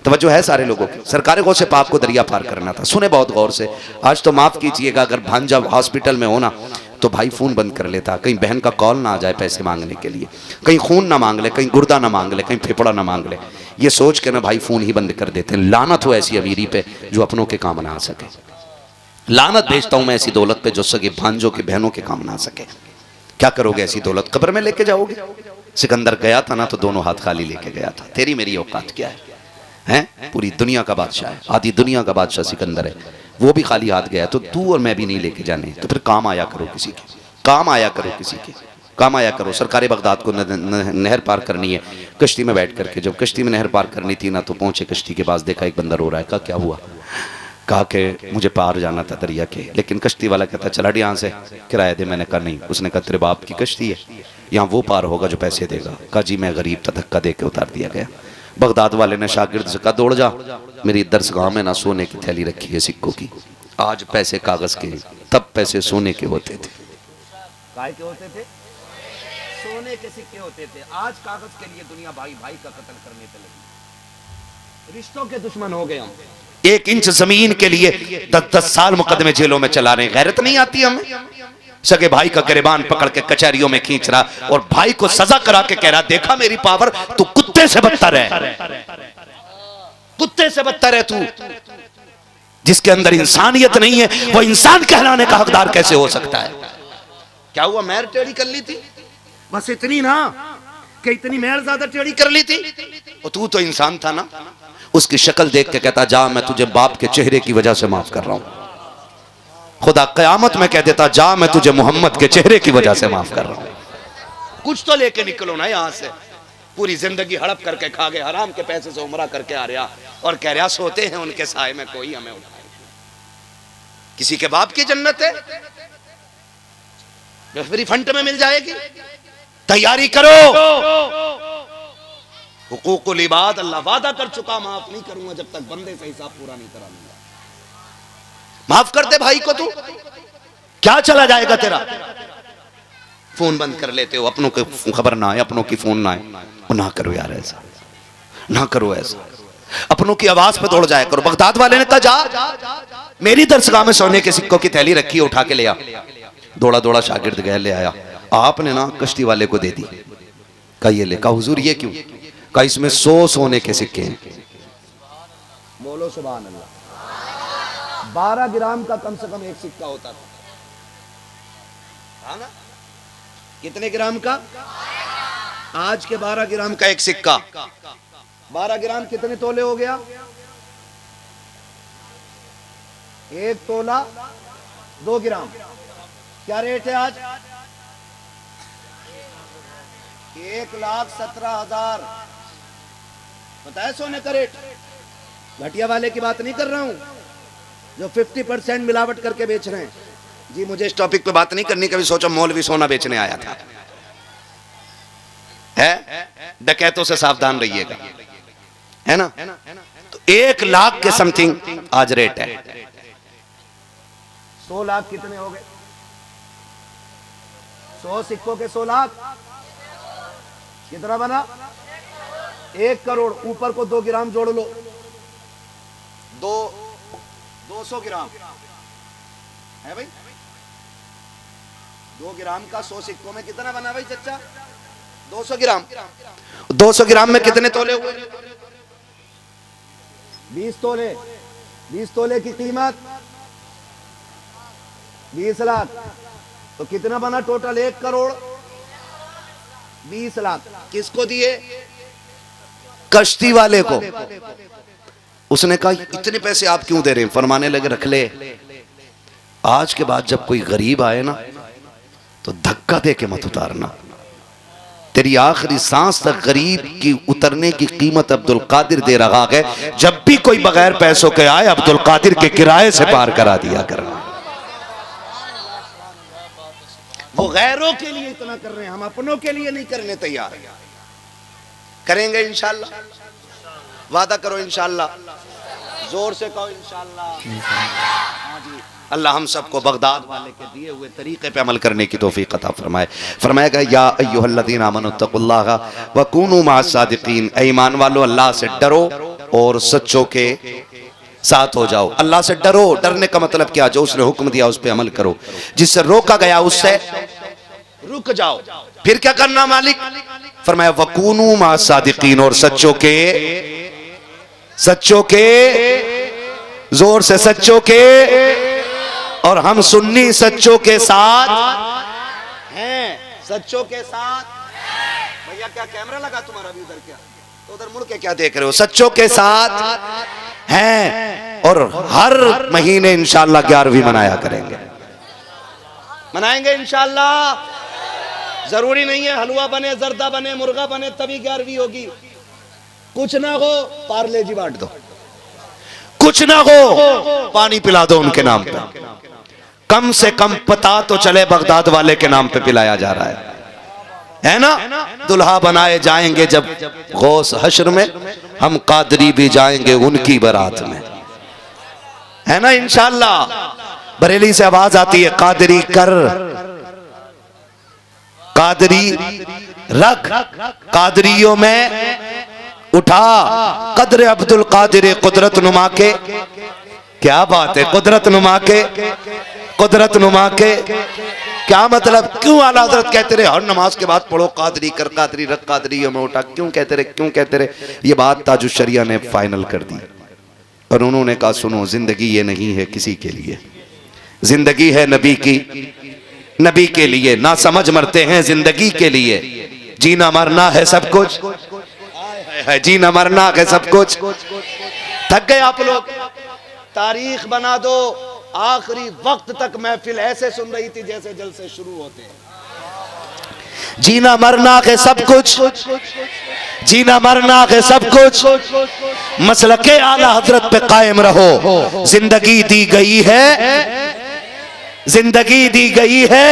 Speaker 1: तवज्जो है सारे लोगों की। सरकार गौसे पाक को दरिया पार करना था, सुने बहुत गौर से। आज तो माफ़ कीजिएगा, अगर भांजा हॉस्पिटल में होना तो भाई फ़ोन बंद कर लेता, कहीं बहन का कॉल ना आ जाए पैसे मांगने के लिए, कहीं खून ना मांग ले, कहीं गुर्दा ना मांग ले, कहीं फेफड़ा ना मांग ले, ये सोच के ना भाई फ़ोन ही बंद कर देते हैं। लानत हो ऐसी अमीरी पे जो अपनों के काम ना आ सके, लानत भेजता हूँ मैं ऐसी दौलत पे जो सगे भांजों के बहनों के काम ना आ सके। क्या करोगे ऐसी दौलत? कब्र में लेके जाओगे? सिकंदर गया था ना तो दोनों हाथ खाली लेके गया था। तेरी मेरी औकात क्या है? हैं? पूरी दुनिया का बादशाह है, आधी दुनिया का बादशाह सिकंदर है, वो भी खाली हाथ गया। तो तू और मैं भी नहीं लेके जाने, तो फिर काम आया करो किसी के, काम आया करो किसी के, काम आया करो। सरकार बगदाद को नहर पार करनी है, कश्ती में बैठ करके। जब कश्ती में नहर पार करनी थी ना तो पहुंचे कश्ती के पास, देखा एक बंदा रो रहा है। कहा क्या हुआ? कहा कि मुझे पार जाना था दरिया के, लेकिन कश्ती वाला कहता चला यहाँ से, किराया दे। मैंने कहा नहीं। उसने कहा तेरे बाप की कश्ती है, यहाँ वो पार होगा जो पैसे देगा। कहा जी मैं गरीब था, धक्का दे के उतार दिया गया। बगदाद वाले ने शागिर्द से कहा दौड़ जा, मेरी दरसगाह में ना सोने की थैली रखी है सिक्कों की। आज पैसे कागज के, तब पैसे सोने के होते थे।
Speaker 4: काय के होते थे? सोने के सिक्के होते थे। आज कागज के लिए दुनिया भाई भाई का कत्ल करने पे लगी, रिश्तों के दुश्मन हो गए हम।
Speaker 1: 1 इंच जमीन के लिए 10-10 साल मुकदमे जेलों में चला रहे हैं। गैरत नहीं आती हमें? सगे भाई का गिरबान पकड़ के कचहरियों में खींच रहा और भाई को सजा करा के कह रहा देखा मेरी पावर, तू कुत्ते से बदतर है, कुत्ते से बदतर है तू। जिसके अंदर इंसानियत नहीं है वो इंसान कहलाने का हकदार कैसे हो सकता है? क्या हुआ? मैर टेढ़ी कर ली थी, बस इतनी ना कि इतनी मैर ज्यादा टेढ़ी कर ली थी। और तू तो इंसान था ना। उसकी शक्ल देख के कहता जा मैं तुझे बाप के चेहरे की वजह से माफ कर रहा हूं। खुदा क़यामत में कह देता जा मैं तुझे मोहम्मद के चेहरे की वजह से माफ कर रहा हूं। कुछ तो लेके निकलो ना यहां से। पूरी जिंदगी हड़प करके खा गए, हराम के पैसे से उमरा करके आ रहा और कह रहा सोते हैं उनके साए में कोई हमें उठाए। किसी के बाप की जन्नत है जो फ्री फंड में मिल जाएगी। तैयारी करो। हुकूकुल इबाद अल्लाह वादा कर चुका माफ नहीं करूंगा जब तक बंदे से हिसाब पूरा नहीं करा लूंगा। माफ कर दे भाई को, तू क्या चला जाएगा तेरा। फोन बंद कर लेते हो, अपनों की खबर ना आए, अपनों की फोन ना आए। ना करो यार ऐसा, ना करो ऐसा। अपनों की आवाज पे दौड़ जाया करो। बगदाद वाले ने कहा जा मेरी दरसगाह में सोने के सिक्कों की थैली रखी है, उठा के ले आ। दौड़ा दौड़ा शागिर्द गया, ले आया। आपने ना कश्ती वाले को दे दी। कहा ये ले। कहा हुजूर ये क्यों। कहा इसमें 100 सोने के सिक्के हैं।
Speaker 4: बोलो सुभान अल्लाह। 12 ग्राम का कम से कम एक सिक्का होता था, ना? कितने ग्राम का? आज के 12 ग्राम का एक सिक्का। 12 ग्राम कितने तोले हो गया? 1 तोला 2 ग्राम। क्या रेट है आज? 1,17,000। पता है सोने का रेट? घटिया वाले की बात नहीं कर रहा हूं जो 50% मिलावट करके बेच रहे हैं। जी मुझे इस टॉपिक पे बात नहीं करनी, कभी सोचो मौलवी सोना बेचने आया था। है डकैतों से सावधान रहिएगा, है ना। तो 1 लाख के समथिंग आज रेट है। 100 लाख कितने हो गए? 100 सिक्कों के 100 लाख कितना बना? 1 करोड़। ऊपर को 2 ग्राम जोड़ लो, 200 ग्राम है भाई। 2 ग्राम का 100 सिक्कों में कितना बना भाई चच्चा? 200 ग्राम। 200 ग्राम में कितने तोले हुए? 20 तोले। 20 तोले की कीमत 20 लाख। तो कितना बना टोटल? 1 करोड़ 20 लाख। किसको दिए? कश्ती वाले को। उसने कहा इतने पैसे आप क्यों दे रहे हैं? फरमाने लगे रख ले। आज के बाद जब कोई गरीब आए ना तो धक्का दे के मत उतारना। तेरी आखिरी सांस तक गरीब की उतरने की कीमत अब्दुल कादिर दे रहा है। जब भी कोई बगैर पैसों के आए अब्दुल कादिर के किराए से पार करा दिया करना। वो गैरों के लिए इतना कर रहे हैं, हम अपनों के लिए नहीं करने तैयार। करेंगे इंशाल्लाह। वादा करो इंशाल्लाह। जोर से कहो इंशाल्लाह। हाँ जी। अल्लाह हम सबको बगदाद वाले के दिए हुए तरीके पे अमल करने की तौफीक अता फरमाए। फरमाएगा या अय्युहल्लज़ीना आमनुत्तकुल्लाह व कूनू मअस सादिकीन। ऐ ईमान वालो अल्लाह से डरो और सच्चों के साथ हो जाओ। अल्लाह से डरो। डरने का मतलब क्या? जो उसने हुक्म दिया उस पे अमल करो, जिससे रोका गया उससे रुक जाओ। फिर क्या करना मालिक? फरमाया वकूनू मअस सादिकीन, और सच्चों के जोर से सच्चों के। और हम सुन्नी सच्चों के साथ हैं। सच्चों के साथ। भैया क्या कैमरा लगा तुम्हारा भी उधर? क्या तो उधर मुड़ के क्या देख रहे हो? सच्चों के साथ हैं। और हर महीने इंशाल्लाह 11वीं मनाया करेंगे। मनाएंगे इंशाल्लाह। जरूरी नहीं है हलवा बने, जर्दा बने, मुर्गा बने तभी 11वीं होगी। कुछ ना हो पार्ले जी बांट दो, कुछ ना हो पानी पिला दो उनके नाम पे। कम से कम पता तो चले बगदाद वाले के नाम पे पिलाया जा रहा है ना। दुल्हा बनाए जाएंगे जब गौस हश्र में, हम कादरी भी जाएंगे उनकी बारात में, है ना इंशाल्लाह। बरेली से आवाज आती है कादरी कर, कादरी रख, कादरियों में उठा कदर अब्दुल कादिर कुदरत नुमा के। क्या बात है, कुदरत नुमा के, कुदरत नुमा के। क्या मतलब? क्यों आला हज़रत कहते रहे हर नमाज के बाद पढ़ो कादरी कर, कादरी रख, कादरियों में उठा? क्यों कहते रहे, क्यों कहते रहे? ये बात ताजुश शरिया ने फाइनल कर दी और उन्होंने कहा सुनो, जिंदगी ये नहीं है किसी के लिए, जिंदगी है नबी की, नबी के लिए। ना समझ मरते हैं जिंदगी के लिए, जीना मरना है सब कुछ, है जीना मरना है सब कुछ। थक गए आप लोग? तारीख बना दो, आखिरी वक्त तक महफिल ऐसे सुन रही थी जैसे जलसे शुरू होते हैं। जीना मरना के सब कुछ, जीना मरना के सब कुछ, मसलके आला हजरत पे कायम रहो। जिंदगी दी गई है, जिंदगी दी गई है,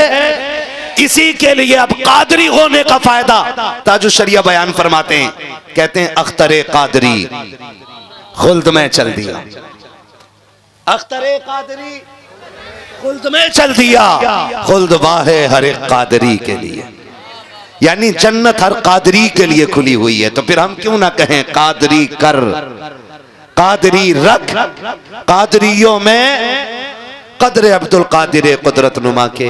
Speaker 4: इसी के लिए अब कादरी होने का फायदा ताजुश शरिया बयान फरमाते हैं। कहते हैं अख्तरे कादरी खुल्द में चल दिया, अख्तरे कादरी खुल्द में चल दिया, खुल्द वाहे हर एक कादरी के लिए। यानी जन्नत हर कादरी के लिए खुली हुई है। तो फिर हम क्यों ना कहें कादरी कर, कादरी रख, कादरियों में कदर अब्दुल कादिर कुदरत नुमा के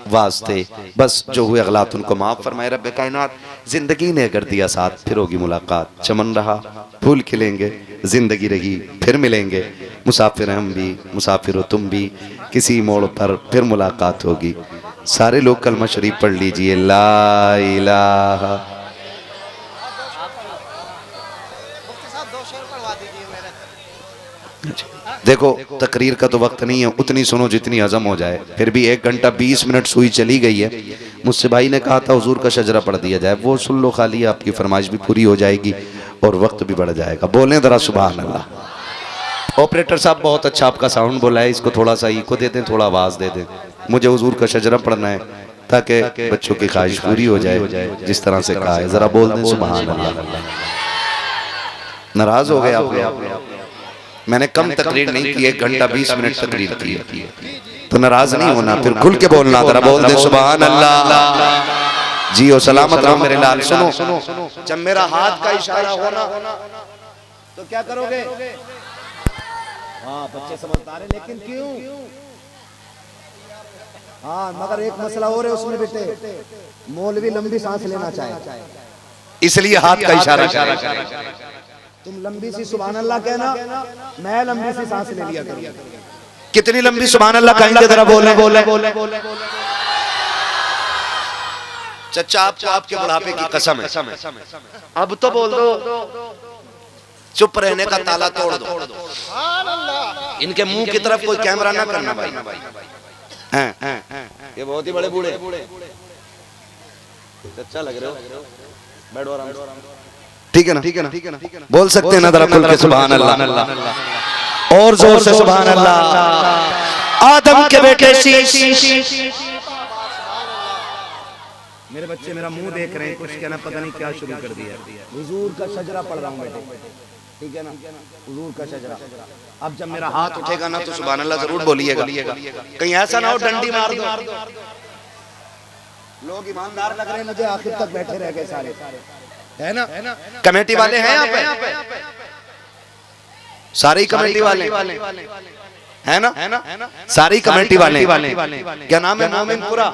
Speaker 4: वास्ते। बस जो हुए गलत उनको माफ फरमाए रब्बे कायनात। जिंदगी ने कर दिया साथ, फिर होगी मुलाकात। चमन रहा फूल खिलेंगे, जिंदगी रही फिर मिलेंगे। मुसाफिर हम भी, मुसाफिर हो तुम भी, किसी मोड़ पर फिर मुलाकात होगी। सारे लोग कलमा शरीफ पढ़ लीजिए, ला इलाहा। देखो तकरीर का तो वक्त नहीं है, उतनी सुनो जितनी हजम हो जाए। फिर भी 1 घंटा 20 मिनट सुई चली गई है। मुझसे भाई ने कहा था हुजूर का शजरा पढ़ दिया जाए, वो सुन लो खाली, आपकी फरमाइश भी पूरी हो जाएगी और वक्त भी बढ़ जाएगा। बोलें जरा सुभान अल्लाह। ऑपरेटर साहब बहुत अच्छा आपका साउंड बोला है, इसको थोड़ा सा इको दे दें, थोड़ा आवाज दे दें। मुझे हुजूर का शजरा पढ़ना है ताकि बच्चों की ख्वाहिश पूरी हो जाए जिस तरह से कहा है। जरा बोल दें सुभान अल्लाह। नाराज हो गए आप? मैंने कम तकरीर नहीं की, 1 घंटा 20 मिनट तकरीर की है, तो नाराज नहीं होना, फिर खुल के बोलना। जरा बोल दे सुभान अल्लाह। जी ओ सलामत रहो मेरे लाल। सुनो, जब मेरा हाथ का इशारा होना तो क्या करोगे? हाँ बच्चे समझदार हैं, लेकिन क्यों? हाँ मगर एक मसला और है उसमें बेटे, मौलवी लंबी सांस लेना चाहे, इसलिए हाथ का इशारा। तुम लंबी सी सुभान अल्लाह कहना, मैं लंबी सी सांस ले लिया करूंगा। कितनी लंबी सुभान अल्लाह कहेंगे? जरा बोले। चचा आपको आपके बुढ़ापे की कसम है, अब तो बोल दो, चुप रहने का ताला तोड़ दो। इनके मुंह की तरफ कोई कैमरा ना करना भाई। ये बहुत ही बड़े बूढ़े चचा लग रहे हो, बैठो आराम से। ठीक है ना? बोल सकते हैं ना जरा खुल के सुभान अल्लाह, और जोर से सुभान अल्लाह। आदम के बेटे शीश। मेरे बच्चे मेरा मुंह देख रहे हैं, कुछ कहना पता नहीं क्या शुरू कर दिया। हुजूर का शजरा पढ़ रहा हूं बेटे, ठीक है ना? हुजूर का शजरा। अब जब मेरा हाथ उठेगा ना तो सुभान अल्लाह जरूर बोलिएगा, कहीं ऐसा ना हो डंडी मार दो। लोग ईमानदार लग रहे हैं मुझे, आखिर तक बैठे रह गए सारे, है ना? कमेटी वाले हैं यहाँ पे, सारे कमेटी वाले है ना? सारी कमेटी वाले। क्या नाम है? मोमिनपुरा।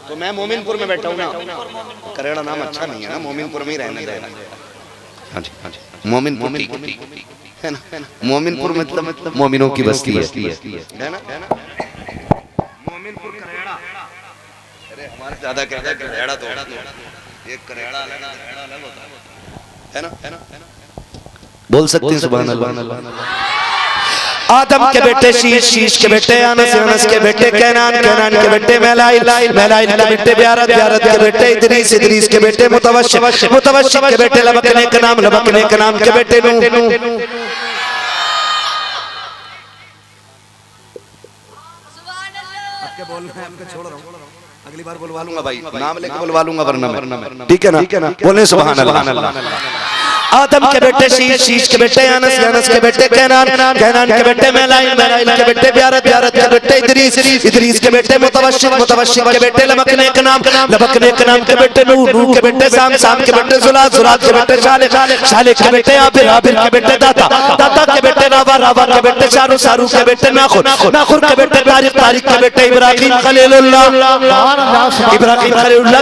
Speaker 4: तो मैं मोमिनपुर में बैठा हूँ ना, करेड़ा नाम अच्छा नहीं है ना, मोमिनपुर में ही रहने देना। हाँ जी, मोमिनपुर है ना? मोमिनपुर मतलब मोमिनों की बस्ती है ना? मोमिनपुर करेड़ा। अरे हमारे ज्यादा कहता है करेड़ा, तो ये करेड़ा अलग होता है ना? बोल सकते हैं सुभान अल्लाह। आदम के बेटे शीश के बेटे अनस के बेटे कैनान के बेटे मैलाइल के बेटे ब्यारत के बेटे इदरीस के बेटे मुतवश्शिम के बेटे लबकने के नाम के बेटे नूह। बोलना है आपको, छोड़ रहा हूं, अगली बार बुलवा लूंगा भाई, नाम लेके बुलवा लूंगा वरना मैं, ठीक है ना? बोले सुभान अल्लाह। आदम के बेटे शीश के बेटे अनस के बेटे कैनान के बेटे मैलाइल के बेटे ब्यारत के बेटे इदरीस के बेटे मुतवश्शिम के बेटे लबकने के नाम के बेटे नूह के बेटे साम के बेटे जुलात के बेटे शाले के बेटे आबिर के बेटे दाता के बेटे रावा के बेटे सारू के बेटे नाखुर के बेटे तारिक के बेटे इब्राहिम खलीलुल्लाह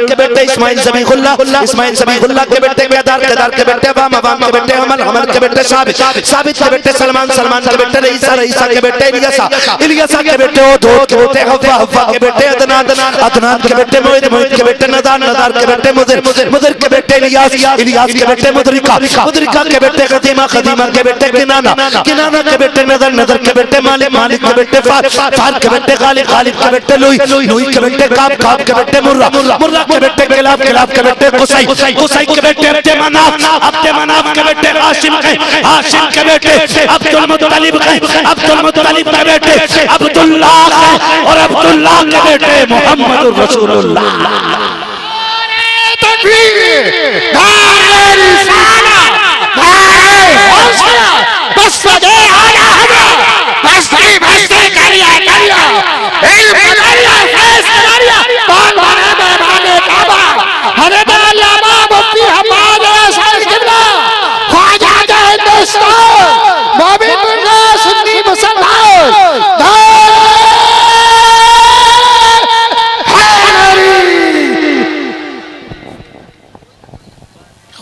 Speaker 4: के बेटे इस्माइल ज़बीहुल्लाह के बेटे केदार के बेटे अवाम के बेटे अमल, अमल के बेटे साबित, साबित के बेटे सलमान, सलमान के बेटे रईसा, रईसा के बेटे इलियासा, इलियासा के बेटे उदूद के बेटे हव्वा, हव्वा के बेटे अदनान, अदनान के बेटे मोहित, मोहित के बेटे नदार, नदार के बेटे मुदिर, मुदिर के बेटे इलियास, इलियास के बेटे मुदरिका, मुदरिका के बेटे खदीमा, खदीमा के बेटे किनाना, किनाना के बेटे नदर, नदर के बेटे मालिक, मालिक के बेटे फार, फार के बेटे गालिब, गालिब के बेटे लुई, लुई के बेटे काब, काब के बेटे मुर्रा, मुर्रा के बेटे किलाब, किलाब के बेटे कुसै, कुसै के बेटे अब्दे मनाफ, अब्दे मनाफ के बेटे हाशिम के, हाशिम के बेटे अब्दुल मुत्तलिब के, अब्दुल मुत्तलिब के बेटे अब्दुल्लाह के, और अब्दुल्लाह के बेटे मोहम्मदुर रसूलुल्लाह।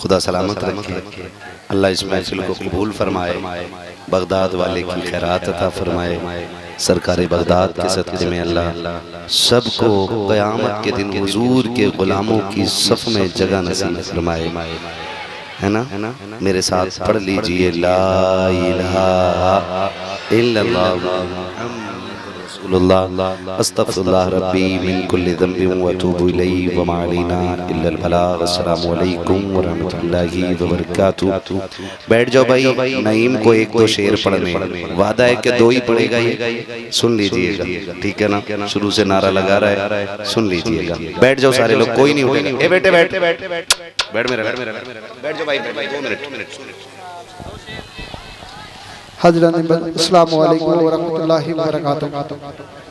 Speaker 4: खुदा सलामत रखे, अल्लाह इस महफिल को कबूल फरमाए, बगदाद वाले की खैरात अता फरमाए, सरकार बगदाद के सदक़े में अल्लाह सबको क़यामत के दिन हुजूर के गुलामों की सफ़ में जगह नसीब फरमाए, है ना। मेरे साथ पढ़ लीजिए ला इलाहा इल्लल्लाह अस्तगफिरुल्लाह रब्बी मिन कुल्लि ज़ंबिन व अतूबु इलैहि व मा अलैना इल्लल बलाग। अस्सलामु अलैकुम व रहमतुल्लाहि व बरकातुहू। बैठ जाओ भाई, नईम को एक दो शेर पढ़ने, वादा है कि दो ही पढ़ेगा ये, सुन लीजिएगा, ठीक है ना। शुरू से नारा लगा रहा है, सुन लीजिएगा। बैठ जाओ सारे लोग, कोई नहीं उठेगा। ए बेटे बैठ, बैठ मेरा, बैठ जाओ भाई, 2 मिनट।
Speaker 5: हज़रत अस्सलामु अलैकुम व रहमतुल्लाहि व बरकातुहू।